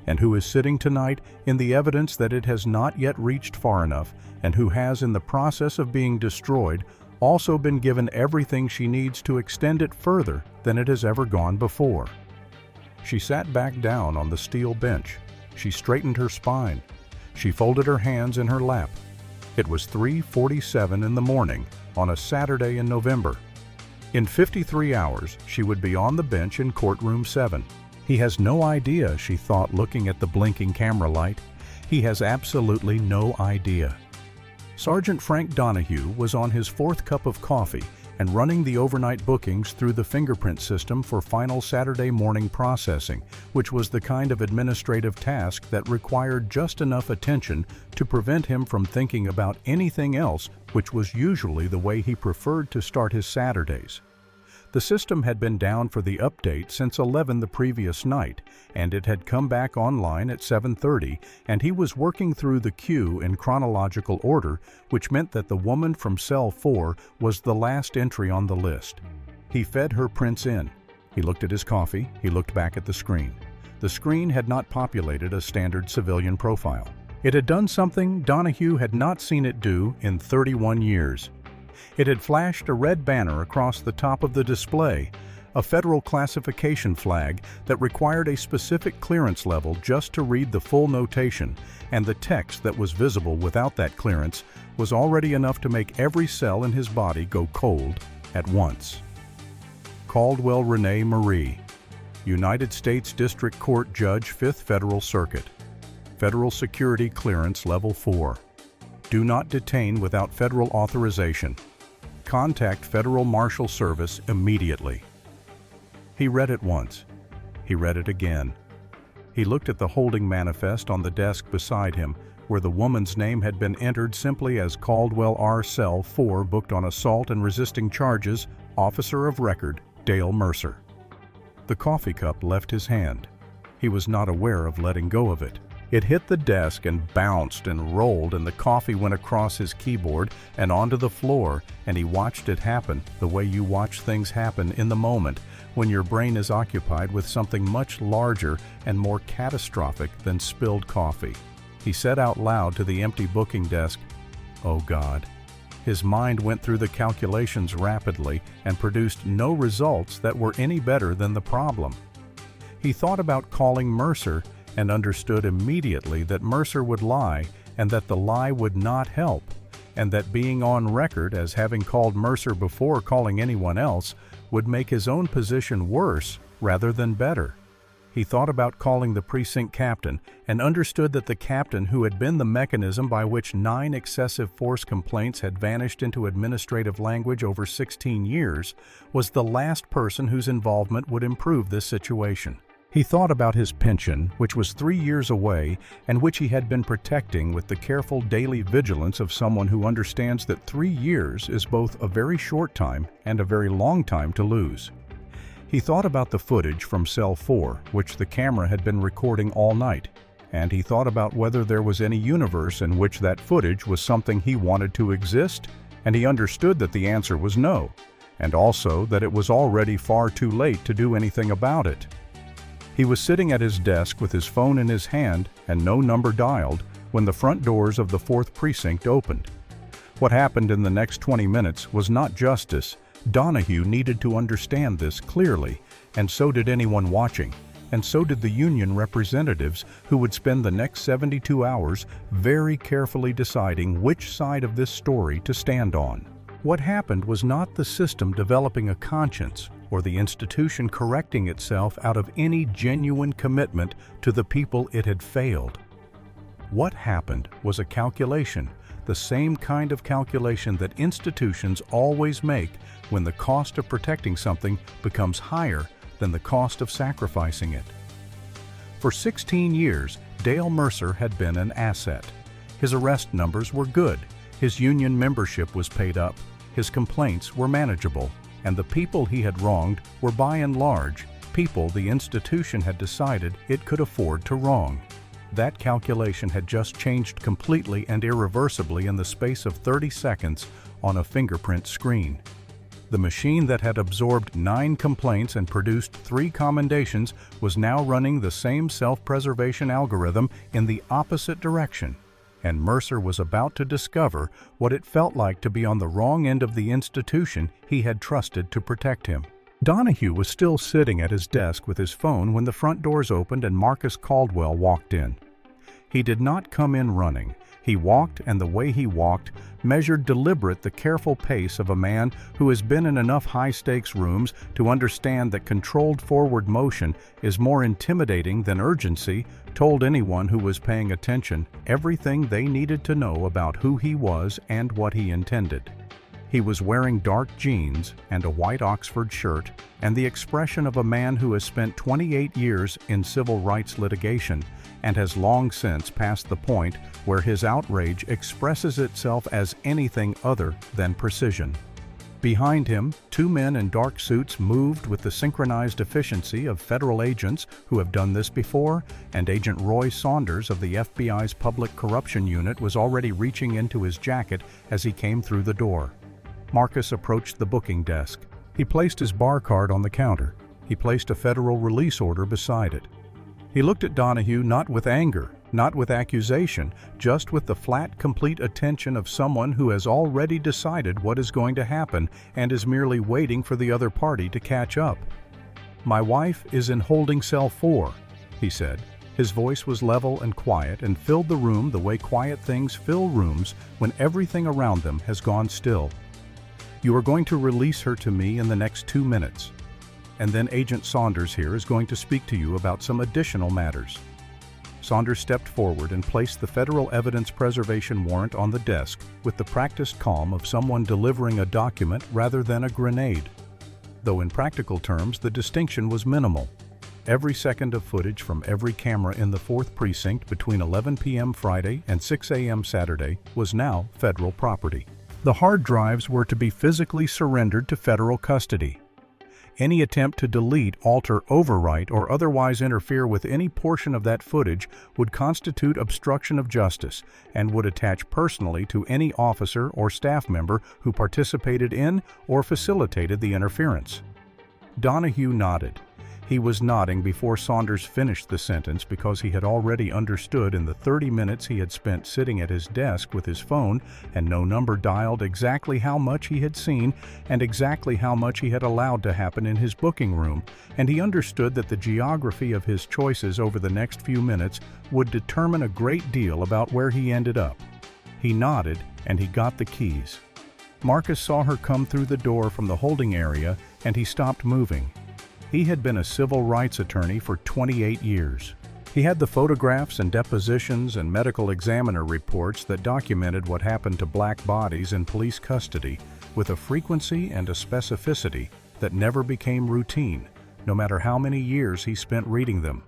and who is sitting tonight in the evidence that it has not yet reached far enough, and who has, in the process of being destroyed, also been given everything she needs to extend it further than it has ever gone before. She sat back down on the steel bench. She straightened her spine. She folded her hands in her lap. It was 3:47 in the morning on a Saturday in November. In 53 hours, she would be on the bench in courtroom 7. He has no idea, she thought, looking at the blinking camera light. He has absolutely no idea. Sergeant Frank Donahue was on his 4th cup of coffee and running the overnight bookings through the fingerprint system for final Saturday morning processing, which was the kind of administrative task that required just enough attention to prevent him from thinking about anything else, which was usually the way he preferred to start his Saturdays. The system had been down for the update since 11 the previous night, and it had come back online at 7:30, and he was working through the queue in chronological order, which meant that the woman from cell 4 was the last entry on the list. He fed her prints in. He looked at his coffee. He looked back at the screen. The screen had not populated a standard civilian profile. It had done something Donahue had not seen it do in 31 years. It had flashed a red banner across the top of the display, a federal classification flag that required a specific clearance level just to read the full notation, and the text that was visible without that clearance was already enough to make every cell in his body go cold at once. Caldwell Renee Marie, United States District Court Judge, 5th Federal Circuit. Federal Security Clearance Level 4. Do not detain without federal authorization. Contact Federal Marshal Service immediately. He read it once. He read it again. He looked at the holding manifest on the desk beside him, where the woman's name had been entered simply as Caldwell R. Cell 4, booked on assault and resisting charges, Officer of Record, Dale Mercer. The coffee cup left his hand. He was not aware of letting go of it. It hit the desk and bounced and rolled, and the coffee went across his keyboard and onto the floor, and he watched it happen the way you watch things happen in the moment when your brain is occupied with something much larger and more catastrophic than spilled coffee. He said out loud to the empty booking desk, "Oh God." His mind went through the calculations rapidly and produced no results that were any better than the problem. He thought about calling Mercer and understood immediately that Mercer would lie and that the lie would not help, and that being on record as having called Mercer before calling anyone else would make his own position worse rather than better. He thought about calling the precinct captain and understood that the captain, who had been the mechanism by which 9 excessive force complaints had vanished into administrative language over 16 years, was the last person whose involvement would improve this situation. He thought about his pension, which was 3 years away and which he had been protecting with the careful daily vigilance of someone who understands that 3 years is both a very short time and a very long time to lose. He thought about the footage from cell 4, which the camera had been recording all night, and he thought about whether there was any universe in which that footage was something he wanted to exist, and he understood that the answer was no, and also that it was already far too late to do anything about it. He was sitting at his desk with his phone in his hand and no number dialed when the front doors of the 4th Precinct opened. What happened in the next 20 minutes was not justice. Donahue needed to understand this clearly, and so did anyone watching, and so did the union representatives who would spend the next 72 hours very carefully deciding which side of this story to stand on. What happened was not the system developing a conscience or the institution correcting itself out of any genuine commitment to the people it had failed. What happened was a calculation, the same kind of calculation that institutions always make when the cost of protecting something becomes higher than the cost of sacrificing it. For 16 years, Dale Mercer had been an asset. His arrest numbers were good, his union membership was paid up, his complaints were manageable, and the people he had wronged were by and large people the institution had decided it could afford to wrong. That calculation had just changed completely and irreversibly in the space of 30 seconds on a fingerprint screen. The machine that had absorbed 9 complaints and produced 3 commendations was now running the same self-preservation algorithm in the opposite direction, and Mercer was about to discover what it felt like to be on the wrong end of the institution he had trusted to protect him. Donahue was still sitting at his desk with his phone when the front doors opened and Marcus Caldwell walked in. He did not come in running. He walked, and the way he walked measured deliberate the careful pace of a man who has been in enough high-stakes rooms to understand that controlled forward motion is more intimidating than urgency, told anyone who was paying attention everything they needed to know about who he was and what he intended. He was wearing dark jeans and a white Oxford shirt, and the expression of a man who has spent 28 years in civil rights litigation and has long since passed the point where his outrage expresses itself as anything other than precision. Behind him, 2 men in dark suits moved with the synchronized efficiency of federal agents who have done this before, and Agent Roy Saunders of the FBI's Public Corruption Unit was already reaching into his jacket as he came through the door. Marcus approached the booking desk. He placed his bar card on the counter. He placed a federal release order beside it. He looked at Donahue not with anger, not with accusation, just with the flat, complete attention of someone who has already decided what is going to happen and is merely waiting for the other party to catch up. "My wife is in holding cell 4, he said. His voice was level and quiet and filled the room the way quiet things fill rooms when everything around them has gone still. "You are going to release her to me in the next 2 minutes. And then Agent Saunders here is going to speak to you about some additional matters." Saunders stepped forward and placed the federal evidence preservation warrant on the desk with the practiced calm of someone delivering a document rather than a grenade. Though in practical terms, the distinction was minimal. Every second of footage from every camera in the 4th Precinct between 11 p.m. Friday and 6 a.m. Saturday was now federal property. The hard drives were to be physically surrendered to federal custody. Any attempt to delete, alter, overwrite, or otherwise interfere with any portion of that footage would constitute obstruction of justice and would attach personally to any officer or staff member who participated in or facilitated the interference. Donahue nodded. He was nodding before Saunders finished the sentence because he had already understood in the 30 minutes he had spent sitting at his desk with his phone and no number dialed exactly how much he had seen and exactly how much he had allowed to happen in his booking room, and he understood that the geography of his choices over the next few minutes would determine a great deal about where he ended up. He nodded, and he got the keys. Marcus saw her come through the door from the holding area, and he stopped moving. He had been a civil rights attorney for 28 years. He had the photographs and depositions and medical examiner reports that documented what happened to black bodies in police custody with a frequency and a specificity that never became routine, no matter how many years he spent reading them.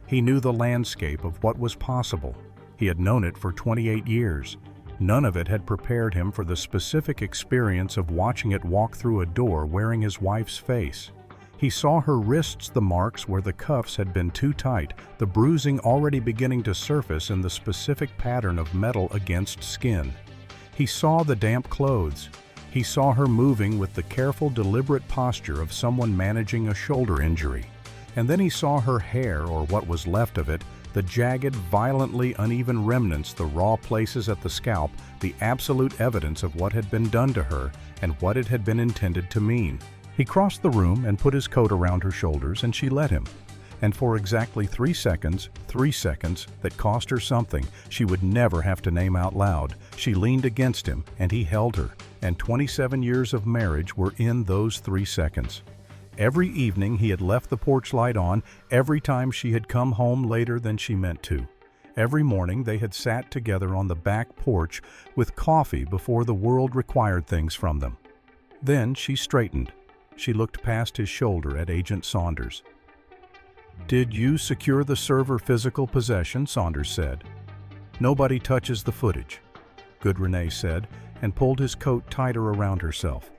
He knew the landscape of what was possible. He had known it for 28 years. None of it had prepared him for the specific experience of watching it walk through a door wearing his wife's face. He saw her wrists, the marks where the cuffs had been too tight, the bruising already beginning to surface in the specific pattern of metal against skin. He saw the damp clothes. He saw her moving with the careful, deliberate posture of someone managing a shoulder injury. And then he saw her hair, or what was left of it, the jagged, violently uneven remnants, the raw places at the scalp, the absolute evidence of what had been done to her and what it had been intended to mean. He crossed the room and put his coat around her shoulders, and she let him. And for exactly 3 seconds that cost her something she would never have to name out loud, she leaned against him and he held her, and 27 years of marriage were in those 3 seconds. Every evening he had left the porch light on, every time she had come home later than she meant to. Every morning they had sat together on the back porch with coffee before the world required things from them. Then she straightened. She looked past his shoulder at Agent Saunders. "Did you secure the server physical possession?" Saunders said. "Nobody touches the footage," Good Renee said, and pulled his coat tighter around herself.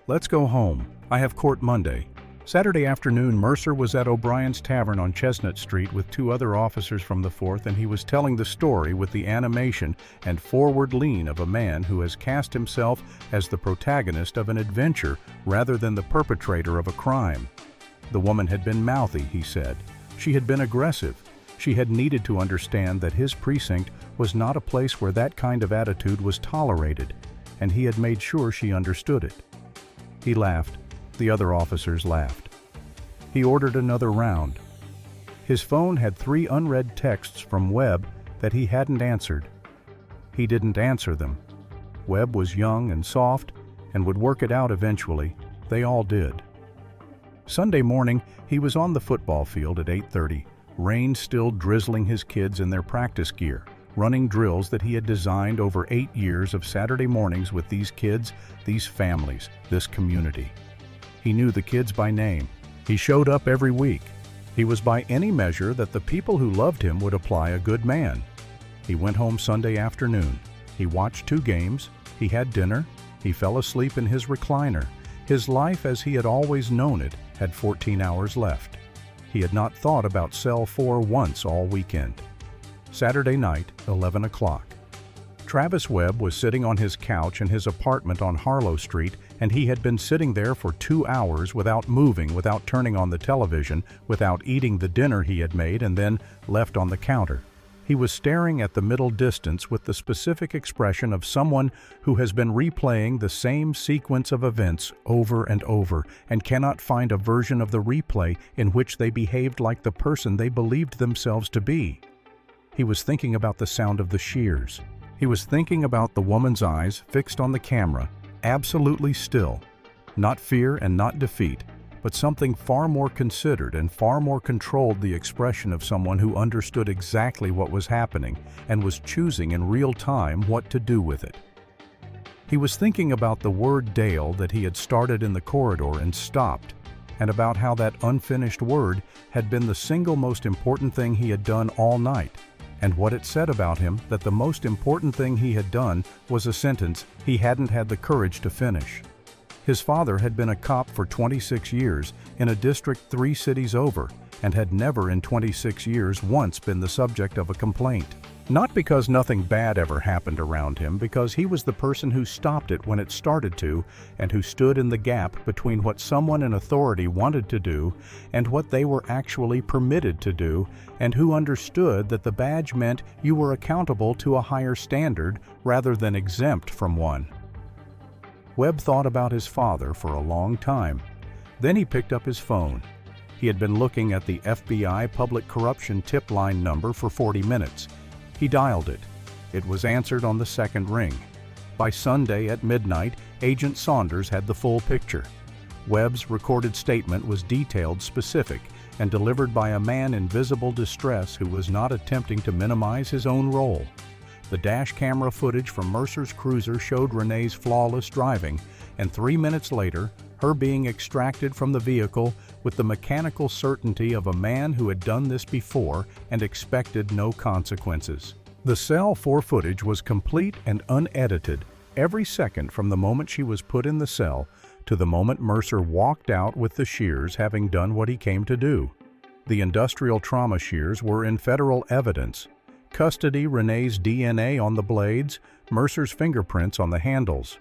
"Let's go home. I have court Monday." Saturday afternoon, Mercer was at O'Brien's Tavern on Chestnut Street with 2 other officers from the 4th, and he was telling the story with the animation and forward lean of a man who has cast himself as the protagonist of an adventure rather than the perpetrator of a crime. The woman had been mouthy, he said. She had been aggressive. She had needed to understand that his precinct was not a place where that kind of attitude was tolerated, and he had made sure she understood it. He laughed. The other officers laughed. He ordered another round. His phone had 3 unread texts from Webb that he hadn't answered. He didn't answer them. Webb was young and soft and would work it out eventually. They all did. Sunday morning, he was on the football field at 8:30, rain still drizzling his kids in their practice gear, running drills that he had designed over 8 years of Saturday mornings with these kids, these families, this community. He knew the kids by name. He showed up every week. He was by any measure that the people who loved him would apply a good man. He went home Sunday afternoon. He watched 2 games. He had dinner. He fell asleep in his recliner. His life as he had always known it had 14 hours left. He had not thought about cell 4 once all weekend. Saturday night, 11 o'clock. Travis Webb was sitting on his couch in his apartment on Harlow Street, and he had been sitting there for 2 hours without moving, without turning on the television, without eating the dinner he had made and then left on the counter. He was staring at the middle distance with the specific expression of someone who has been replaying the same sequence of events over and over and cannot find a version of the replay in which they behaved like the person they believed themselves to be. He was thinking about the sound of the shears. He was thinking about the woman's eyes fixed on the camera, absolutely still. Not fear and not defeat, but something far more considered and far more controlled, the expression of someone who understood exactly what was happening and was choosing in real time what to do with it. He was thinking about the word Dale that he had started in the corridor and stopped, and about how that unfinished word had been the single most important thing he had done all night, and what it said about him that the most important thing he had done was a sentence he hadn't had the courage to finish. His father had been a cop for 26 years in a district 3 cities over, and had never in 26 years once been the subject of a complaint. Not because nothing bad ever happened around him, because he was the person who stopped it when it started to, and who stood in the gap between what someone in authority wanted to do and what they were actually permitted to do, and who understood that the badge meant you were accountable to a higher standard rather than exempt from one. Webb thought about his father for a long time. Then he picked up his phone. He had been looking at the FBI public corruption tip line number for 40 minutes. He dialed it. It was answered on the second ring. By Sunday at midnight, Agent Saunders had the full picture. Webb's recorded statement was detailed, specific, and delivered by a man in visible distress who was not attempting to minimize his own role. The dash camera footage from Mercer's cruiser showed Renee's flawless driving, and 3 minutes later, her being extracted from the vehicle with the mechanical certainty of a man who had done this before and expected no consequences. The cell 4 footage was complete and unedited every second from the moment she was put in the cell to the moment Mercer walked out with the shears, having done what he came to do. The industrial trauma shears were in federal evidence. Custody Renee's DNA on the blades, Mercer's fingerprints on the handles.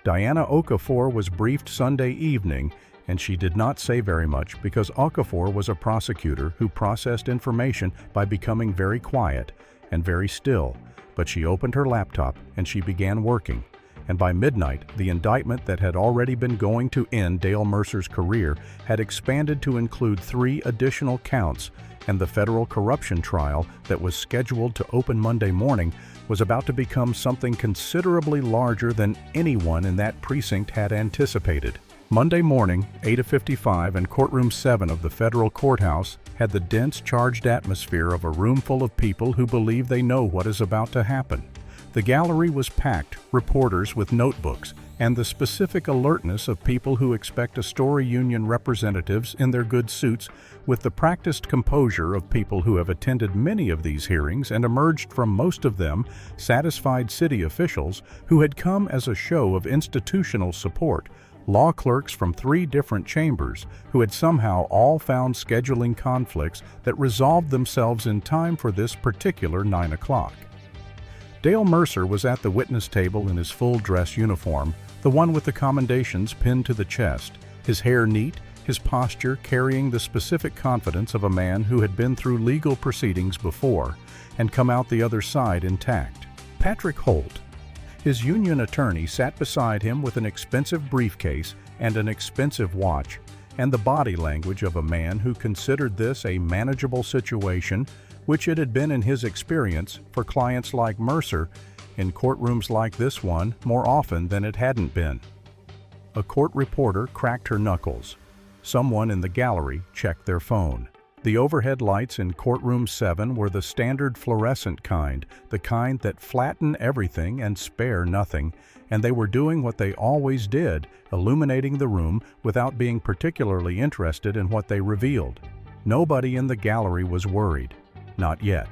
Diana Okafor was briefed Sunday evening, and she did not say very much because Okafor was a prosecutor who processed information by becoming very quiet and very still, but she opened her laptop and she began working. And by midnight, the indictment that had already been going to end Dale Mercer's career had expanded to include 3 additional counts, and the federal corruption trial that was scheduled to open Monday morning was about to become something considerably larger than anyone in that precinct had anticipated. Monday morning, 8:55, and courtroom 7 of the federal courthouse had the dense, charged atmosphere of a room full of people who believe they know what is about to happen. The gallery was packed, reporters with notebooks, and the specific alertness of people who expect a story union representatives in their good suits, with the practiced composure of people who have attended many of these hearings and emerged from most of them satisfied city officials who had come as a show of institutional support, law clerks from 3 different chambers who had somehow all found scheduling conflicts that resolved themselves in time for this particular 9 o'clock. Dale Mercer was at the witness table in his full dress uniform, the one with the commendations pinned to the chest, his hair neat, his posture carrying the specific confidence of a man who had been through legal proceedings before and come out the other side intact. Patrick Holt, his union attorney, sat beside him with an expensive briefcase and an expensive watch, and the body language of a man who considered this a manageable situation, which it had been in his experience for clients like Mercer in courtrooms like this one more often than it hadn't been. A court reporter cracked her knuckles. Someone in the gallery checked their phone. The overhead lights in courtroom 7 were the standard fluorescent kind, the kind that flatten everything and spare nothing, and they were doing what they always did, illuminating the room without being particularly interested in what they revealed. Nobody in the gallery was worried. Not yet.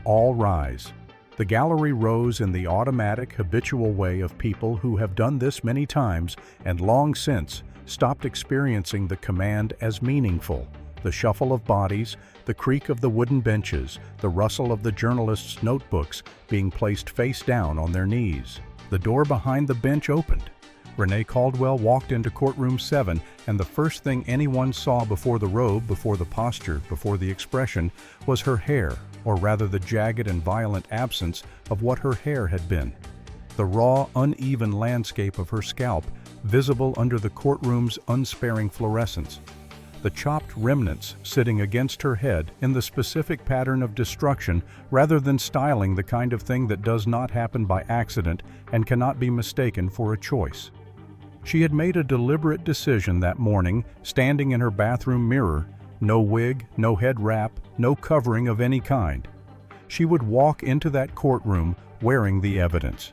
All rise. The gallery rose in the automatic, habitual way of people who have done this many times and long since stopped experiencing the command as meaningful. The shuffle of bodies, the creak of the wooden benches, the rustle of the journalists' notebooks being placed face down on their knees. The door behind the bench opened. Renee Caldwell walked into courtroom 7, and the first thing anyone saw before the robe, before the posture, before the expression, was her hair, or rather the jagged and violent absence of what her hair had been. The raw, uneven landscape of her scalp, visible under the courtroom's unsparing fluorescence. The chopped remnants sitting against her head in the specific pattern of destruction rather than styling the kind of thing that does not happen by accident and cannot be mistaken for a choice. She had made a deliberate decision that morning, standing in her bathroom mirror, no wig, no head wrap, no covering of any kind. She would walk into that courtroom wearing the evidence.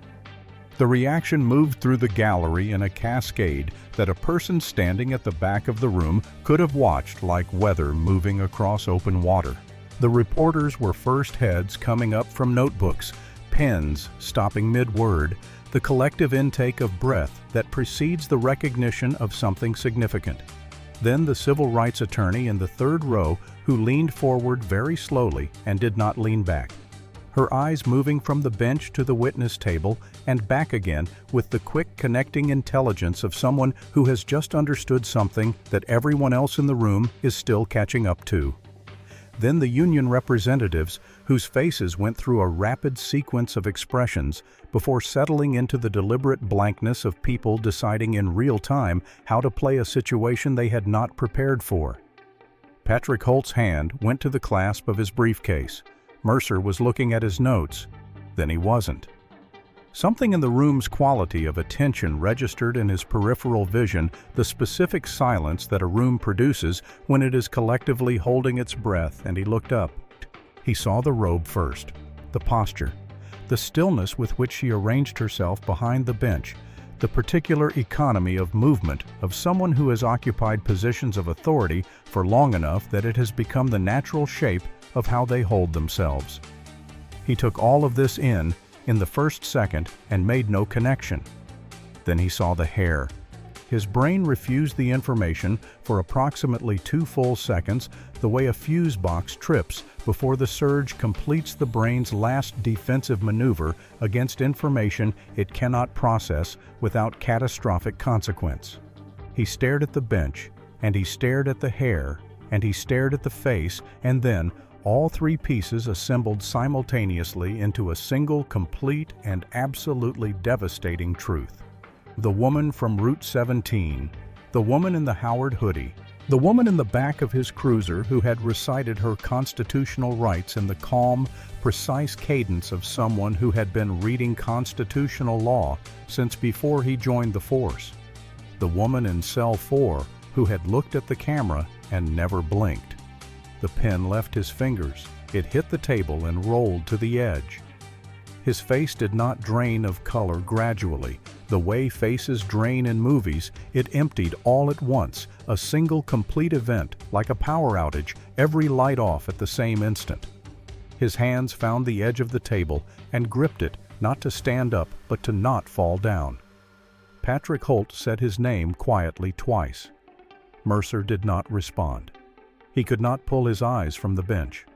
The reaction moved through the gallery in a cascade that a person standing at the back of the room could have watched like weather moving across open water. The reporters were first heads coming up from notebooks, pens stopping mid-word, the collective intake of breath that precedes the recognition of something significant. Then the civil rights attorney in the 3rd row who leaned forward very slowly and did not lean back. Her eyes moving from the bench to the witness table and back again with the quick connecting intelligence of someone who has just understood something that everyone else in the room is still catching up to. Then the union representatives, whose faces went through a rapid sequence of expressions before settling into the deliberate blankness of people deciding in real time how to play a situation they had not prepared for. Patrick Holt's hand went to the clasp of his briefcase. Mercer was looking at his notes. Then he wasn't. Something in the room's quality of attention registered in his peripheral vision the specific silence that a room produces when it is collectively holding its breath, and he looked up. He saw the robe first, the posture, the stillness with which she arranged herself behind the bench, the particular economy of movement of someone who has occupied positions of authority for long enough that it has become the natural shape of how they hold themselves. He took all of this in the first second and made no connection. Then he saw the hair. His brain refused the information for approximately 2 full seconds, the way a fuse box trips before the surge completes the brain's last defensive maneuver against information it cannot process without catastrophic consequence. He stared at the bench, and he stared at the hair, and he stared at the face, and then all 3 pieces assembled simultaneously into a single, complete, and absolutely devastating truth. The woman from Route 17, the woman in the Howard hoodie, the woman in the back of his cruiser who had recited her constitutional rights in the calm, precise cadence of someone who had been reading constitutional law since before he joined the force. The woman in cell 4 who had looked at the camera and never blinked. The pen left his fingers. It hit the table and rolled to the edge. His face did not drain of color gradually. The way faces drain in movies, it emptied all at once, a single complete event, like a power outage, every light off at the same instant. His hands found the edge of the table and gripped it, not to stand up, but to not fall down. Patrick Holt said his name quietly twice. Mercer did not respond. He could not pull his eyes from the bench.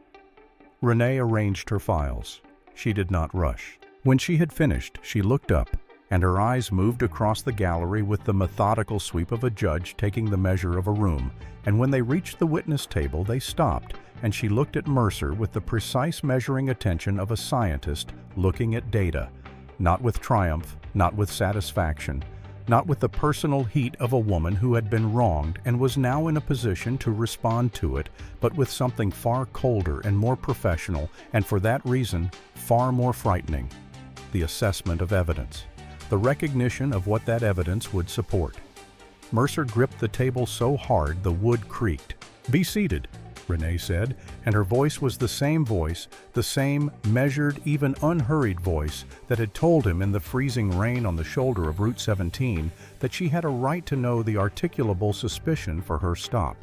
Renee arranged her files. She did not rush. When she had finished, she looked up, and her eyes moved across the gallery with the methodical sweep of a judge taking the measure of a room, and when they reached the witness table, they stopped, and she looked at Mercer with the precise measuring attention of a scientist looking at data, not with triumph, not with satisfaction, not with the personal heat of a woman who had been wronged and was now in a position to respond to it, but with something far colder and more professional, and for that reason, far more frightening: the assessment of evidence, the recognition of what that evidence would support. Mercer gripped the table so hard the wood creaked. "Be seated," Renee said, and her voice was the same voice, the same measured, even unhurried voice that had told him in the freezing rain on the shoulder of Route 17 that she had a right to know the articulable suspicion for her stop,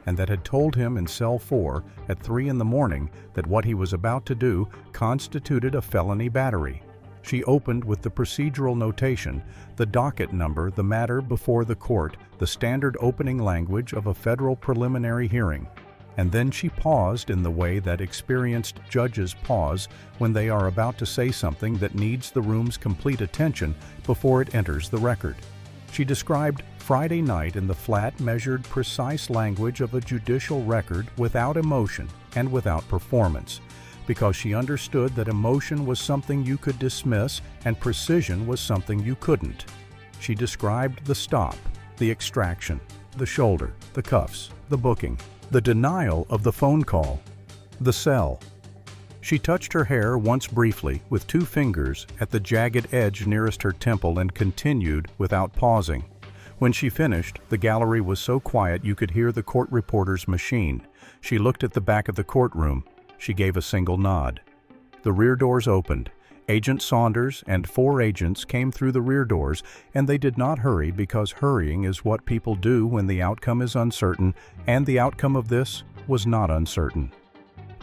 and that had told him in cell 4 at 3 in the morning that what he was about to do constituted a felony battery. She opened with the procedural notation, the docket number, the matter before the court, the standard opening language of a federal preliminary hearing. And then she paused in the way that experienced judges pause when they are about to say something that needs the room's complete attention before it enters the record. She described Friday night in the flat, measured, precise language of a judicial record without emotion and without performance, because she understood that emotion was something you could dismiss and precision was something you couldn't. She described the stop, the extraction, the shoulder, the cuffs, the booking, the denial of the phone call, the cell. She touched her hair once briefly with 2 fingers at the jagged edge nearest her temple and continued without pausing. When she finished, the gallery was so quiet you could hear the court reporter's machine. She looked at the back of the courtroom. She gave a single nod. The rear doors opened. Agent Saunders and 4 agents came through the rear doors, and they did not hurry because hurrying is what people do when the outcome is uncertain, and the outcome of this was not uncertain.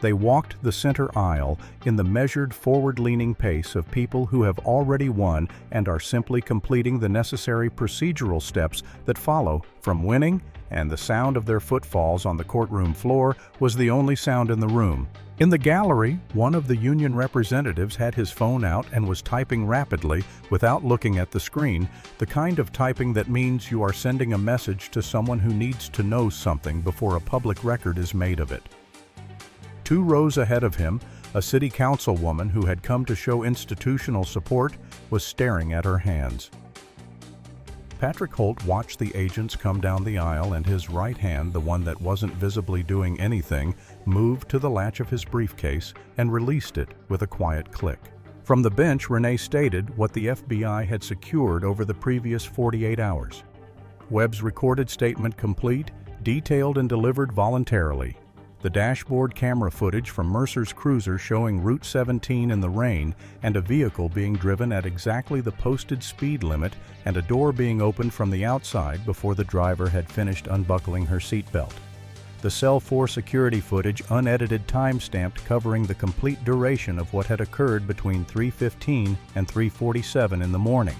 They walked the center aisle in the measured, forward-leaning pace of people who have already won and are simply completing the necessary procedural steps that follow from winning, and the sound of their footfalls on the courtroom floor was the only sound in the room. In the gallery, one of the union representatives had his phone out and was typing rapidly without looking at the screen, the kind of typing that means you are sending a message to someone who needs to know something before a public record is made of it. 2 rows ahead of him, a city councilwoman who had come to show institutional support was staring at her hands. Patrick Holt watched the agents come down the aisle, and his right hand, the one that wasn't visibly doing anything, moved to the latch of his briefcase and released it with a quiet click. From the bench, Renee stated what the FBI had secured over the previous 48 hours. Webb's recorded statement complete, detailed and delivered voluntarily. The dashboard camera footage from Mercer's cruiser showing Route 17 in the rain and a vehicle being driven at exactly the posted speed limit and a door being opened from the outside before the driver had finished unbuckling her seatbelt. The Cell 4 security footage unedited time-stamped covering the complete duration of what had occurred between 3:15 and 3:47 in the morning.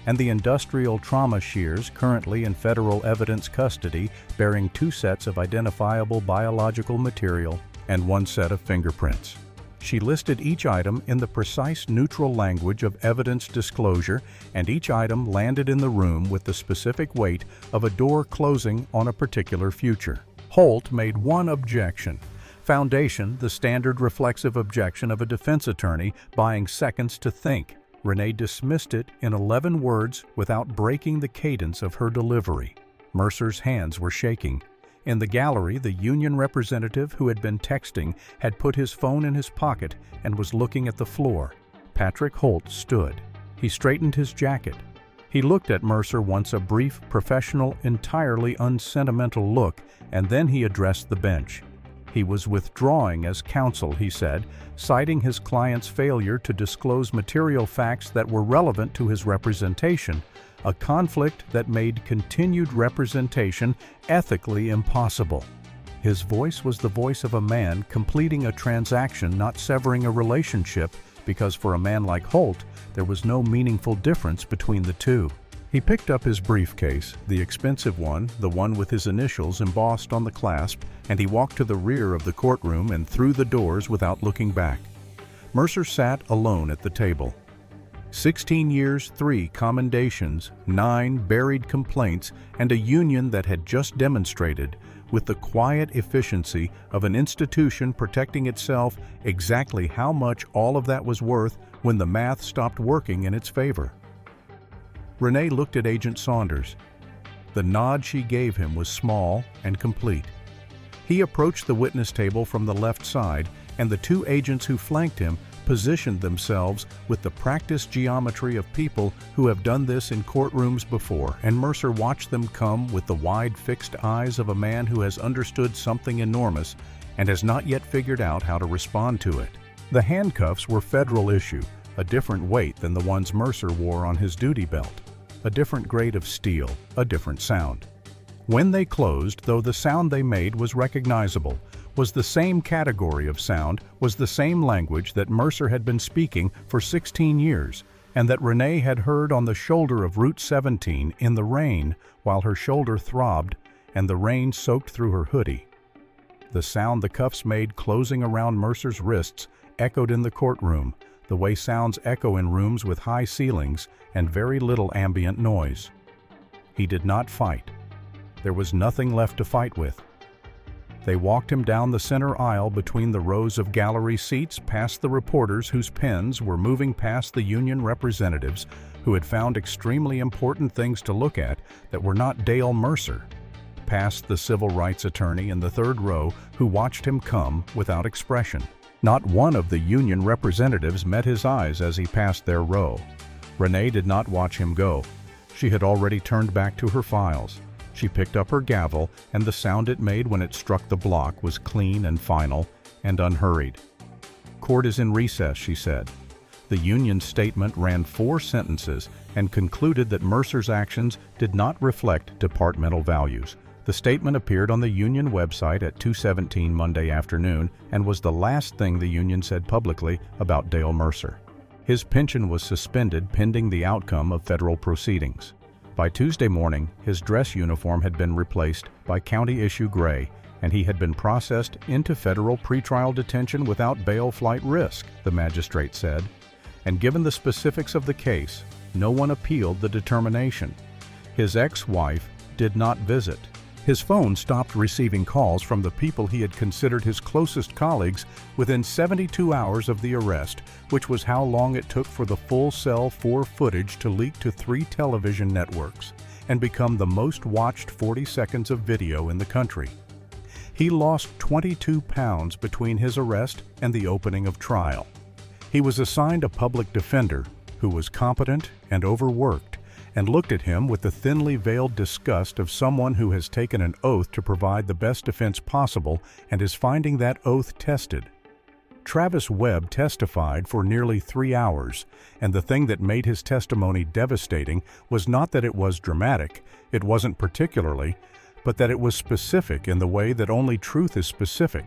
And the industrial trauma shears currently in federal evidence custody bearing 2 sets of identifiable biological material and 1 set of fingerprints. She listed each item in the precise neutral language of evidence disclosure, and each item landed in the room with the specific weight of a door closing on a particular future. Holt made one objection. Foundation, the standard reflexive objection of a defense attorney buying seconds to think. Renee dismissed it in 11 words without breaking the cadence of her delivery. Mercer's hands were shaking. In the gallery, the union representative who had been texting had put his phone in his pocket and was looking at the floor. Patrick Holt stood. He straightened his jacket. He looked at Mercer once, a brief, professional, entirely unsentimental look, and then he addressed the bench. He was withdrawing as counsel, he said, citing his client's failure to disclose material facts that were relevant to his representation, a conflict that made continued representation ethically impossible. His voice was the voice of a man completing a transaction, not severing a relationship, because for a man like Holt, there was no meaningful difference between the two. He picked up his briefcase, the expensive one, the one with his initials embossed on the clasp, and he walked to the rear of the courtroom and through the doors without looking back. Mercer sat alone at the table. 16 years, 3 commendations, 9 buried complaints, and a union that had just demonstrated, with the quiet efficiency of an institution protecting itself, exactly how much all of that was worth when the math stopped working in its favor. Renee looked at Agent Saunders. The nod she gave him was small and complete. He approached the witness table from the left side, and the 2 agents who flanked him positioned themselves with the practiced geometry of people who have done this in courtrooms before, and Mercer watched them come with the wide, fixed eyes of a man who has understood something enormous and has not yet figured out how to respond to it. The handcuffs were federal issue, a different weight than the ones Mercer wore on his duty belt. A different grade of steel, a different sound. When they closed, though the sound they made was recognizable, was the same category of sound, was the same language that Mercer had been speaking for 16 years, and that Renee had heard on the shoulder of Route 17 in the rain while her shoulder throbbed and the rain soaked through her hoodie. The sound the cuffs made closing around Mercer's wrists echoed in the courtroom, the way sounds echo in rooms with high ceilings and very little ambient noise. He did not fight. There was nothing left to fight with. They walked him down the center aisle between the rows of gallery seats, past the reporters whose pens were moving past the union representatives who had found extremely important things to look at that were not Dale Mercer, past the civil rights attorney in the third row who watched him come without expression. Not one of the union representatives met his eyes as he passed their row. Renee did not watch him go. She had already turned back to her files. She picked up her gavel, and the sound it made when it struck the block was clean and final and unhurried. "Court is in recess," she said. The union's statement ran 4 sentences and concluded that Mercer's actions did not reflect departmental values. The statement appeared on the union website at 2:17 Monday afternoon and was the last thing the union said publicly about Dale Mercer. His pension was suspended pending the outcome of federal proceedings. By Tuesday morning, his dress uniform had been replaced by county-issue gray, and he had been processed into federal pretrial detention without bail flight risk, the magistrate said. And given the specifics of the case, no one appealed the determination. His ex-wife did not visit. His phone stopped receiving calls from the people he had considered his closest colleagues within 72 hours of the arrest, which was how long it took for the full Cell 4 footage to leak to 3 television networks and become the most watched 40 seconds of video in the country. He lost 22 pounds between his arrest and the opening of trial. He was assigned a public defender who was competent and overworked, and looked at him with the thinly veiled disgust of someone who has taken an oath to provide the best defense possible and is finding that oath tested. Travis Webb testified for nearly 3 hours, and the thing that made his testimony devastating was not that it was dramatic, it wasn't particularly, but that it was specific in the way that only truth is specific,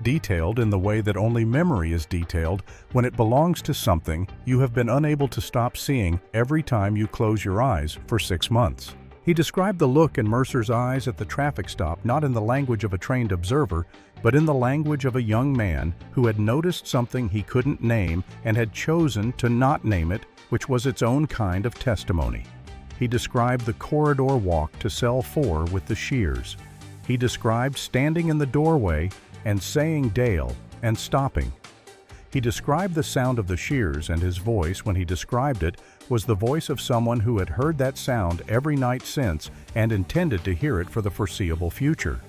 detailed in the way that only memory is detailed when it belongs to something you have been unable to stop seeing every time you close your eyes for 6 months. He described the look in Mercer's eyes at the traffic stop not in the language of a trained observer, but in the language of a young man who had noticed something he couldn't name and had chosen to not name it, which was its own kind of testimony. He described the corridor walk to cell 4 with the shears. He described standing in the doorway and saying "Dale" and stopping. He described the sound of the shears, and his voice, when he described it, was the voice of someone who had heard that sound every night since and intended to hear it for the foreseeable future.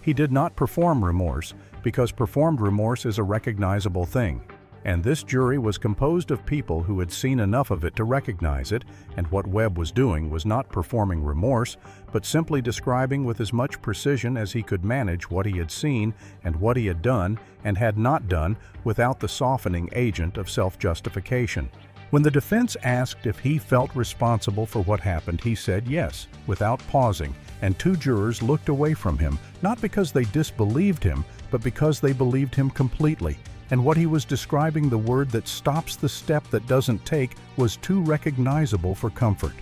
He did not perform remorse, because performed remorse is a recognizable thing, and this jury was composed of people who had seen enough of it to recognize it, and what Webb was doing was not performing remorse, but simply describing with as much precision as he could manage what he had seen and what he had done and had not done without the softening agent of self-justification. When the defense asked if he felt responsible for what happened, he said yes, without pausing, and 2 jurors looked away from him, not because they disbelieved him, but because they believed him completely. And what he was describing, the word that stops the step that doesn't take, was too recognizable for comfort.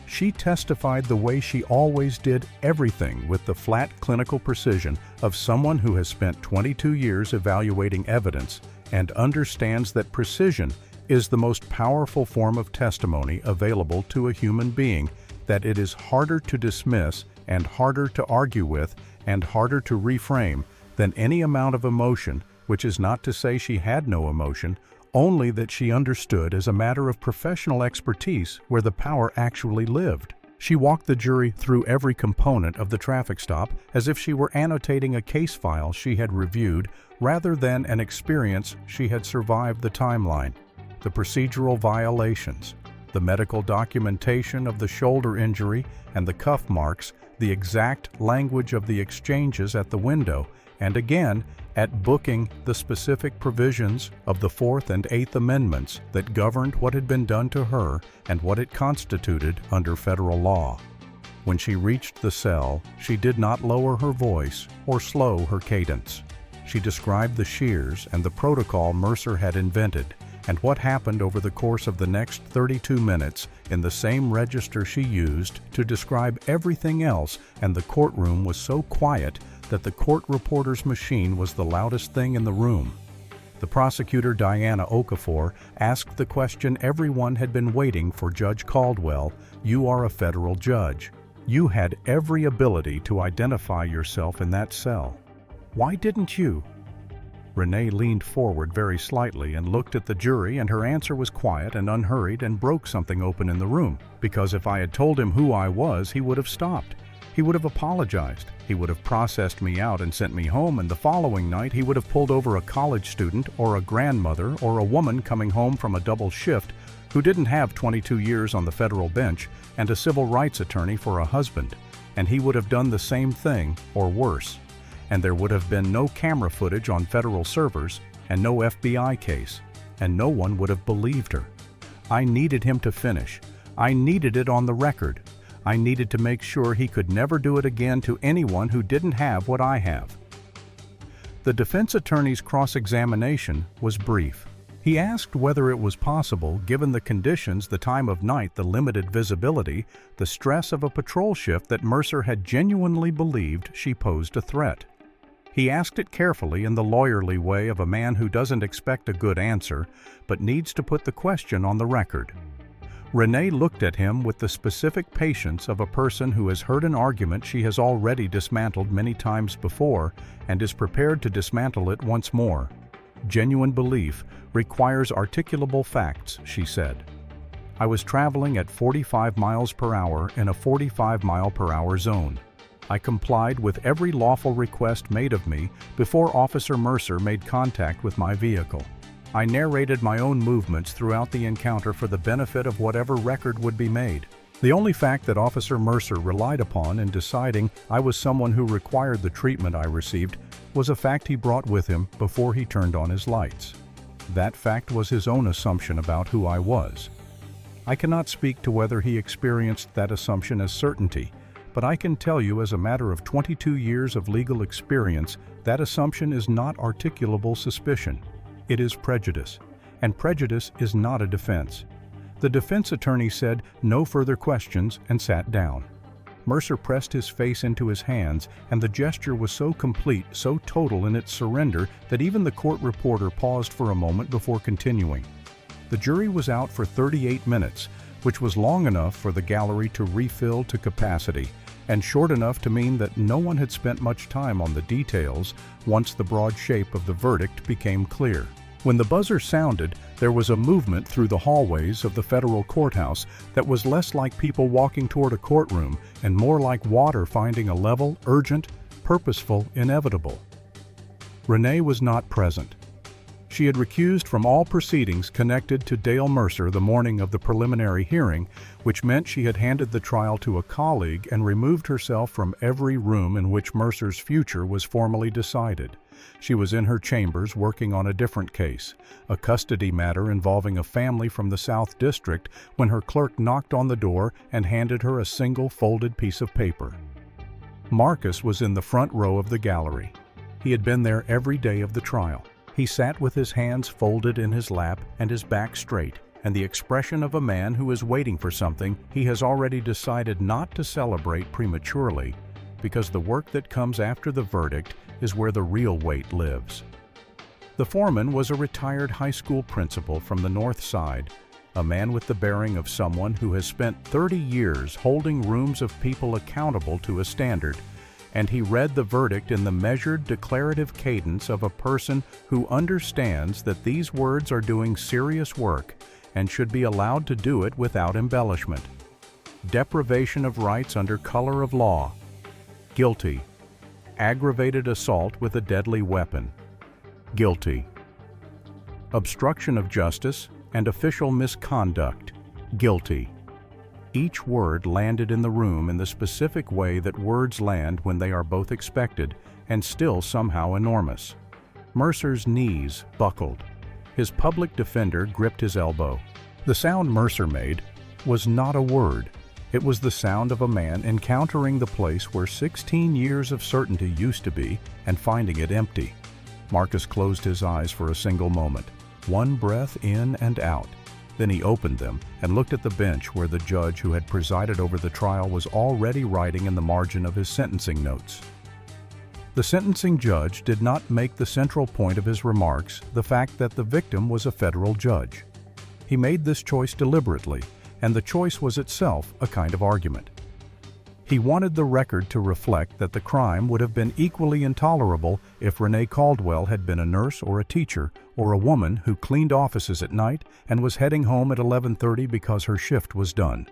She testified the way she always did everything, with the flat clinical precision of someone who has spent 22 years evaluating evidence and understands that precision is the most powerful form of testimony available to a human being, that it is harder to dismiss and harder to argue with and harder to reframe than any amount of emotion, which is not to say she had no emotion, only that she understood as a matter of professional expertise where the power actually lived. She walked the jury through every component of the traffic stop as if she were annotating a case file she had reviewed rather than an experience she had survived. The timeline, the procedural violations, the medical documentation of the shoulder injury and the cuff marks, the exact language of the exchanges at the window, and again, at booking, the specific provisions of the 4th and 8th Amendments that governed what had been done to her and what it constituted under federal law. When she reached the cell, she did not lower her voice or slow her cadence. She described the shears and the protocol Mercer had invented, and what happened over the course of the next 32 minutes in the same register she used to describe everything else, and the courtroom was so quiet that the court reporter's machine was the loudest thing in the room. The prosecutor, Diana Okafor, asked the question everyone had been waiting for Judge Caldwell: "You are a federal judge. You had every ability to identify yourself in that cell. Why didn't you?" Renee leaned forward very slightly and looked at the jury, and her answer was quiet and unhurried and broke something open in the room. "Because if I had told him who I was, he would have stopped. He would have apologized. He would have processed me out and sent me home, and the following night he would have pulled over a college student or a grandmother or a woman coming home from a double shift who didn't have 22 years on the federal bench and a civil rights attorney for a husband, and he would have done the same thing or worse. And there would have been no camera footage on federal servers and no FBI case, and no one would have believed her. I needed him to finish. I needed it on the record. I needed to make sure he could never do it again to anyone who didn't have what I have." The defense attorney's cross-examination was brief. He asked whether it was possible, given the conditions, the time of night, the limited visibility, the stress of a patrol shift, that Mercer had genuinely believed she posed a threat. He asked it carefully, in the lawyerly way of a man who doesn't expect a good answer, but needs to put the question on the record. Renee looked at him with the specific patience of a person who has heard an argument she has already dismantled many times before and is prepared to dismantle it once more. "Genuine belief requires articulable facts," she said. "I was traveling at 45 miles per hour in a 45-mile-per-hour zone. I complied with every lawful request made of me before Officer Mercer made contact with my vehicle. I narrated my own movements throughout the encounter for the benefit of whatever record would be made. The only fact that Officer Mercer relied upon in deciding I was someone who required the treatment I received was a fact he brought with him before he turned on his lights. That fact was his own assumption about who I was. I cannot speak to whether he experienced that assumption as certainty, but I can tell you as a matter of 22 years of legal experience, that assumption is not articulable suspicion. It is prejudice, and prejudice is not a defense. The defense attorney said no further questions and sat down. Mercer pressed his face into his hands, and the gesture was so complete, so total in its surrender, that even the court reporter paused for a moment before continuing. The jury was out for 38 minutes, which was long enough for the gallery to refill to capacity, and short enough to mean that no one had spent much time on the details once the broad shape of the verdict became clear. When the buzzer sounded, there was a movement through the hallways of the federal courthouse that was less like people walking toward a courtroom and more like water finding a level, urgent, purposeful, inevitable. Renee was not present. She had recused from all proceedings connected to Dale Mercer the morning of the preliminary hearing, which meant she had handed the trial to a colleague and removed herself from every room in which Mercer's future was formally decided. She was in her chambers working on a different case, a custody matter involving a family from the South District, when her clerk knocked on the door and handed her a single folded piece of paper. Marcus was in the front row of the gallery. He had been there every day of the trial. He sat with his hands folded in his lap and his back straight, and the expression of a man who is waiting for something he has already decided not to celebrate prematurely, because the work that comes after the verdict is where the real weight lives. The foreman was a retired high school principal from the North Side, a man with the bearing of someone who has spent 30 years holding rooms of people accountable to a standard, and he read the verdict in the measured, declarative cadence of a person who understands that these words are doing serious work and should be allowed to do it without embellishment. Deprivation of rights under color of law. Guilty. Aggravated assault with a deadly weapon. Guilty. Obstruction of justice and official misconduct. Guilty. Each word landed in the room in the specific way that words land when they are both expected and still somehow enormous. Mercer's knees buckled. His public defender gripped his elbow. The sound Mercer made was not a word. It was the sound of a man encountering the place where 16 years of certainty used to be and finding it empty. Marcus closed his eyes for a single moment, one breath in and out. Then he opened them and looked at the bench where the judge who had presided over the trial was already writing in the margin of his sentencing notes. The sentencing judge did not make the central point of his remarks the fact that the victim was a federal judge. He made this choice deliberately, and the choice was itself a kind of argument. He wanted the record to reflect that the crime would have been equally intolerable if Renee Caldwell had been a nurse or a teacher or a woman who cleaned offices at night and was heading home at 11:30 because her shift was done.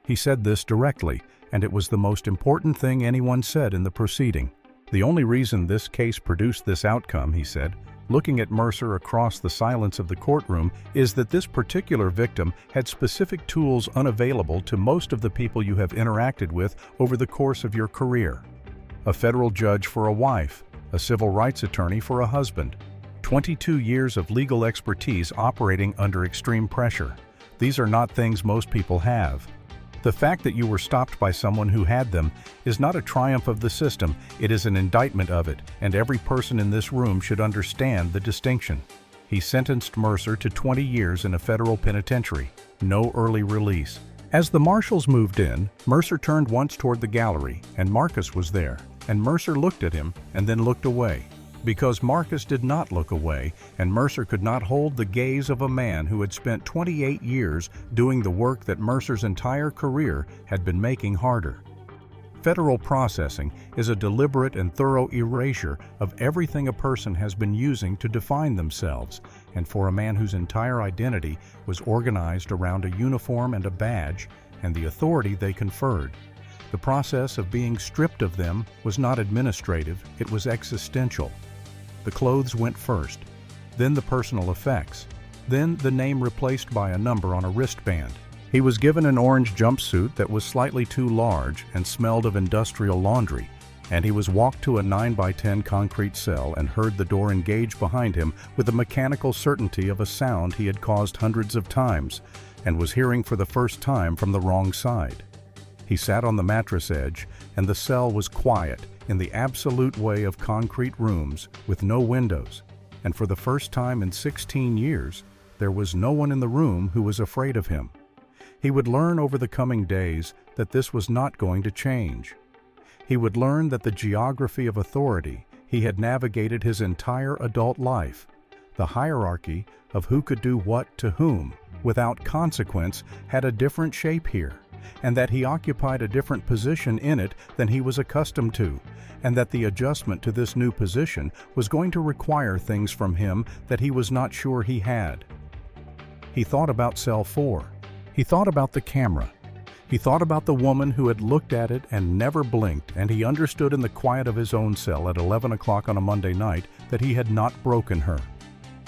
He said this directly, and it was the most important thing anyone said in the proceeding. The only reason this case produced this outcome, he said, looking at Mercer across the silence of the courtroom, is that this particular victim had specific tools unavailable to most of the people you have interacted with over the course of your career. A federal judge for a wife, a civil rights attorney for a husband, 22 years of legal expertise operating under extreme pressure. These are not things most people have. The fact that you were stopped by someone who had them is not a triumph of the system, it is an indictment of it, and every person in this room should understand the distinction. He sentenced Mercer to 20 years in a federal penitentiary, no early release. As the marshals moved in, Mercer turned once toward the gallery, and Marcus was there, and Mercer looked at him and then looked away. Because Marcus did not look away, and Mercer could not hold the gaze of a man who had spent 28 years doing the work that Mercer's entire career had been making harder. Federal processing is a deliberate and thorough erasure of everything a person has been using to define themselves, and for a man whose entire identity was organized around a uniform and a badge and the authority they conferred, the process of being stripped of them was not administrative, it was existential. The clothes went first, then the personal effects, then the name replaced by a number on a wristband, He was given an orange jumpsuit that was slightly too large and smelled of industrial laundry, and he was walked to a 9x10 concrete cell and heard the door engage behind him with the mechanical certainty of a sound he had caused hundreds of times and was hearing for the first time from the wrong side. He sat on the mattress edge, and the cell was quiet in the absolute way of concrete rooms with no windows, and for the first time in 16 years, there was no one in the room who was afraid of him. He would learn over the coming days that this was not going to change. He would learn that the geography of authority he had navigated his entire adult life, the hierarchy of who could do what to whom without consequence, had a different shape here, and that he occupied a different position in it than he was accustomed to, and that the adjustment to this new position was going to require things from him that he was not sure he had. He thought about Cell 4. He thought about the camera. He thought about the woman who had looked at it and never blinked, and he understood in the quiet of his own cell at 11 o'clock on a Monday night that he had not broken her.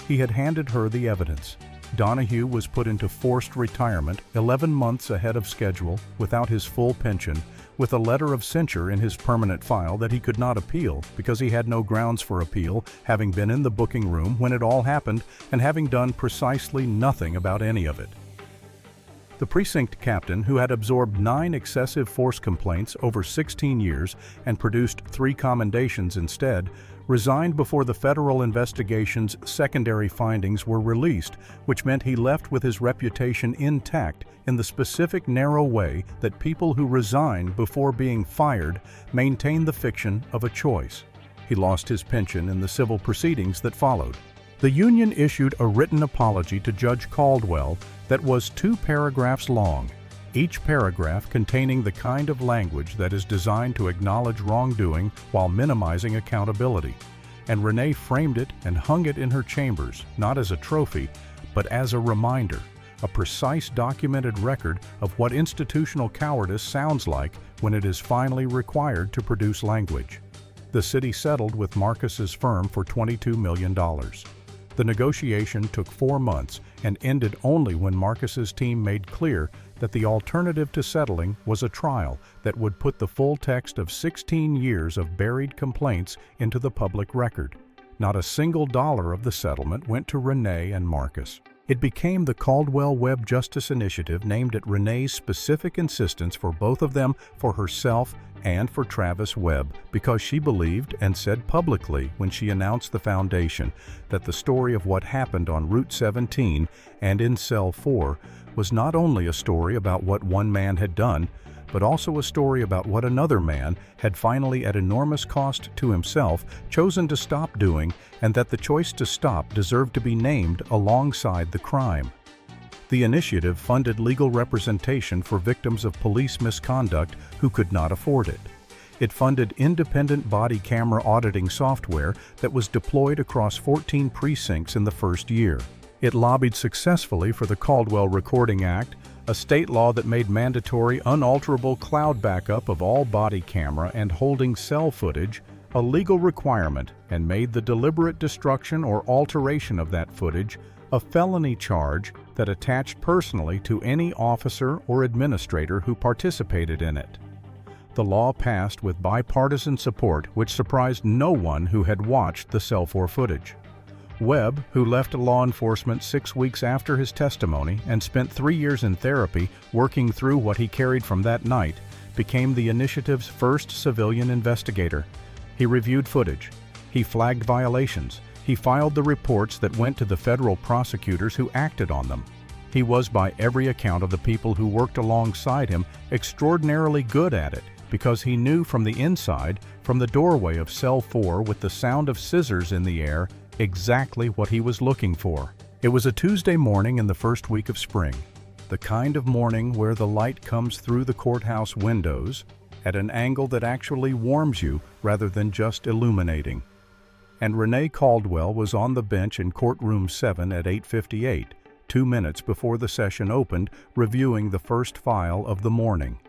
He had handed her the evidence. Donahue was put into forced retirement 11 months ahead of schedule without his full pension, with a letter of censure in his permanent file that he could not appeal because he had no grounds for appeal, having been in the booking room when it all happened and having done precisely nothing about any of it. The precinct captain, who had absorbed 9 excessive force complaints over 16 years and produced 3 commendations instead, resigned before the federal investigation's secondary findings were released, which meant he left with his reputation intact in the specific narrow way that people who resign before being fired maintain the fiction of a choice. He lost his pension in the civil proceedings that followed. The union issued a written apology to Judge Caldwell that was 2 paragraphs long, each paragraph containing the kind of language that is designed to acknowledge wrongdoing while minimizing accountability. And Renee framed it and hung it in her chambers, not as a trophy, but as a reminder, a precise documented record of what institutional cowardice sounds like when it is finally required to produce language. The city settled with Marcus's firm for $22 million. The negotiation took 4 months and ended only when Marcus's team made clear that the alternative to settling was a trial that would put the full text of 16 years of buried complaints into the public record. Not a single dollar of the settlement went to Renee and Marcus. It became the Caldwell Webb Justice Initiative, named at Renee's specific insistence for both of them, for herself and for Travis Webb, because she believed and said publicly when she announced the foundation that the story of what happened on Route 17 and in Cell 4 was not only a story about what one man had done, but also a story about what another man had finally, at enormous cost to himself, chosen to stop doing, and that the choice to stop deserved to be named alongside the crime. The initiative funded legal representation for victims of police misconduct who could not afford it. It funded independent body camera auditing software that was deployed across 14 precincts in the first year. It lobbied successfully for the Caldwell Recording Act, a state law that made mandatory unalterable cloud backup of all body camera and holding cell footage a legal requirement, and made the deliberate destruction or alteration of that footage a felony charge that attached personally to any officer or administrator who participated in it. The law passed with bipartisan support, which surprised no one who had watched the Cell 4 footage. Webb, who left law enforcement 6 weeks after his testimony and spent 3 years in therapy working through what he carried from that night, became the initiative's first civilian investigator. He reviewed footage. He flagged violations. He filed the reports that went to the federal prosecutors who acted on them. He was, by every account of the people who worked alongside him, extraordinarily good at it, because he knew from the inside, from the doorway of Cell 4 with the sound of scissors in the air, exactly what he was looking for. It was a Tuesday morning in the first week of spring, the kind of morning where the light comes through the courthouse windows at an angle that actually warms you rather than just illuminating. And Renee Caldwell was on the bench in courtroom 7 at 8:58, 2 minutes before the session opened, reviewing the first file of the morning.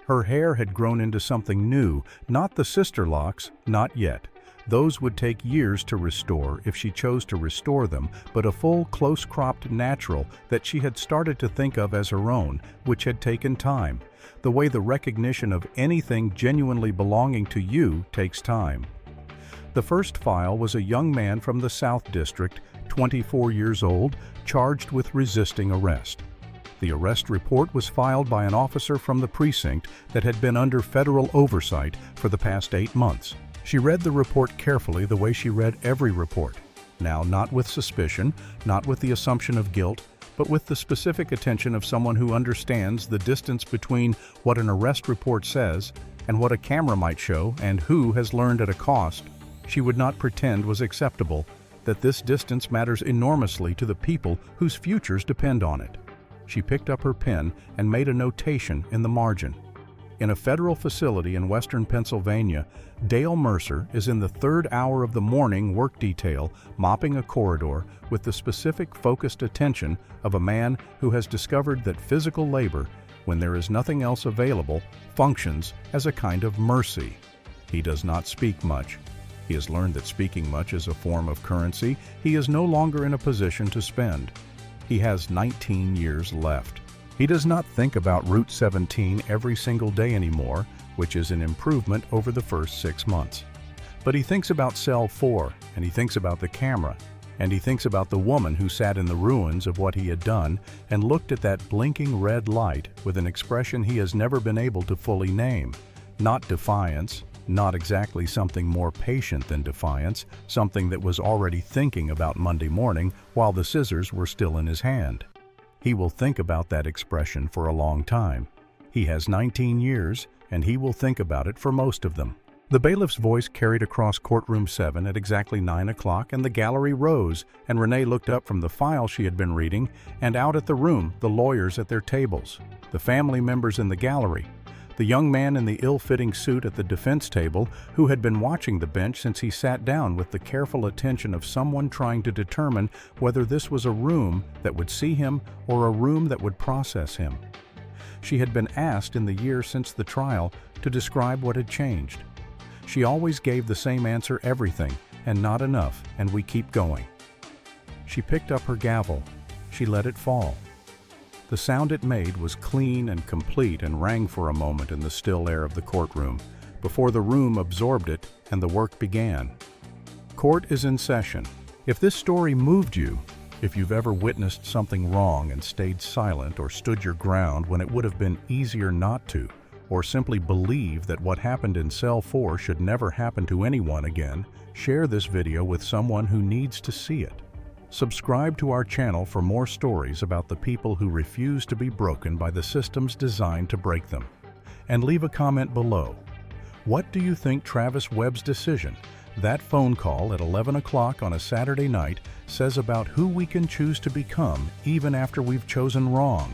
Her hair had grown into something new, not the sister locks, not yet, Those would take years to restore if she chose to restore them, but a full, close-cropped natural that she had started to think of as her own, which had taken time, the way the recognition of anything genuinely belonging to you takes time. The first file was a young man from the South District, 24 years old, charged with resisting arrest. The arrest report was filed by an officer from the precinct that had been under federal oversight for the past 8 months. She read the report carefully the way she read every report. Now, not with suspicion, not with the assumption of guilt, but with the specific attention of someone who understands the distance between what an arrest report says and what a camera might show, and who has learned at a cost she would not pretend was acceptable, that this distance matters enormously to the people whose futures depend on it. She picked up her pen and made a notation in the margin. In a federal facility in western Pennsylvania, Dale Mercer is in the 3rd hour of the morning work detail, mopping a corridor with the specific focused attention of a man who has discovered that physical labor, when there is nothing else available, functions as a kind of mercy. He does not speak much. He has learned that speaking much is a form of currency he is no longer in a position to spend. He has 19 years left. He does not think about Route 17 every single day anymore, which is an improvement over the first 6 months. But he thinks about Cell 4, and he thinks about the camera, and he thinks about the woman who sat in the ruins of what he had done and looked at that blinking red light with an expression he has never been able to fully name. Not defiance, not exactly something more patient than defiance, something that was already thinking about Monday morning while the scissors were still in his hand. He will think about that expression for a long time. He has 19 years, and he will think about it for most of them. The bailiff's voice carried across courtroom 7 at exactly 9 o'clock, and the gallery rose, and Renee looked up from the file she had been reading, and out at the room, the lawyers at their tables, the family members in the gallery, the young man in the ill-fitting suit at the defense table who had been watching the bench since he sat down with the careful attention of someone trying to determine whether this was a room that would see him or a room that would process him. She had been asked in the year since the trial to describe what had changed. She always gave the same answer: everything, and not enough, and we keep going. She picked up her gavel. She let it fall. The sound it made was clean and complete and rang for a moment in the still air of the courtroom, before the room absorbed it and the work began. Court is in session. If this story moved you, if you've ever witnessed something wrong and stayed silent or stood your ground when it would have been easier not to, or simply believe that what happened in Cell 4 should never happen to anyone again, share this video with someone who needs to see it. Subscribe to our channel for more stories about the people who refuse to be broken by the systems designed to break them. And leave a comment below. What do you think Travis Webb's decision, that phone call at 11 o'clock on a Saturday night, says about who we can choose to become even after we've chosen wrong?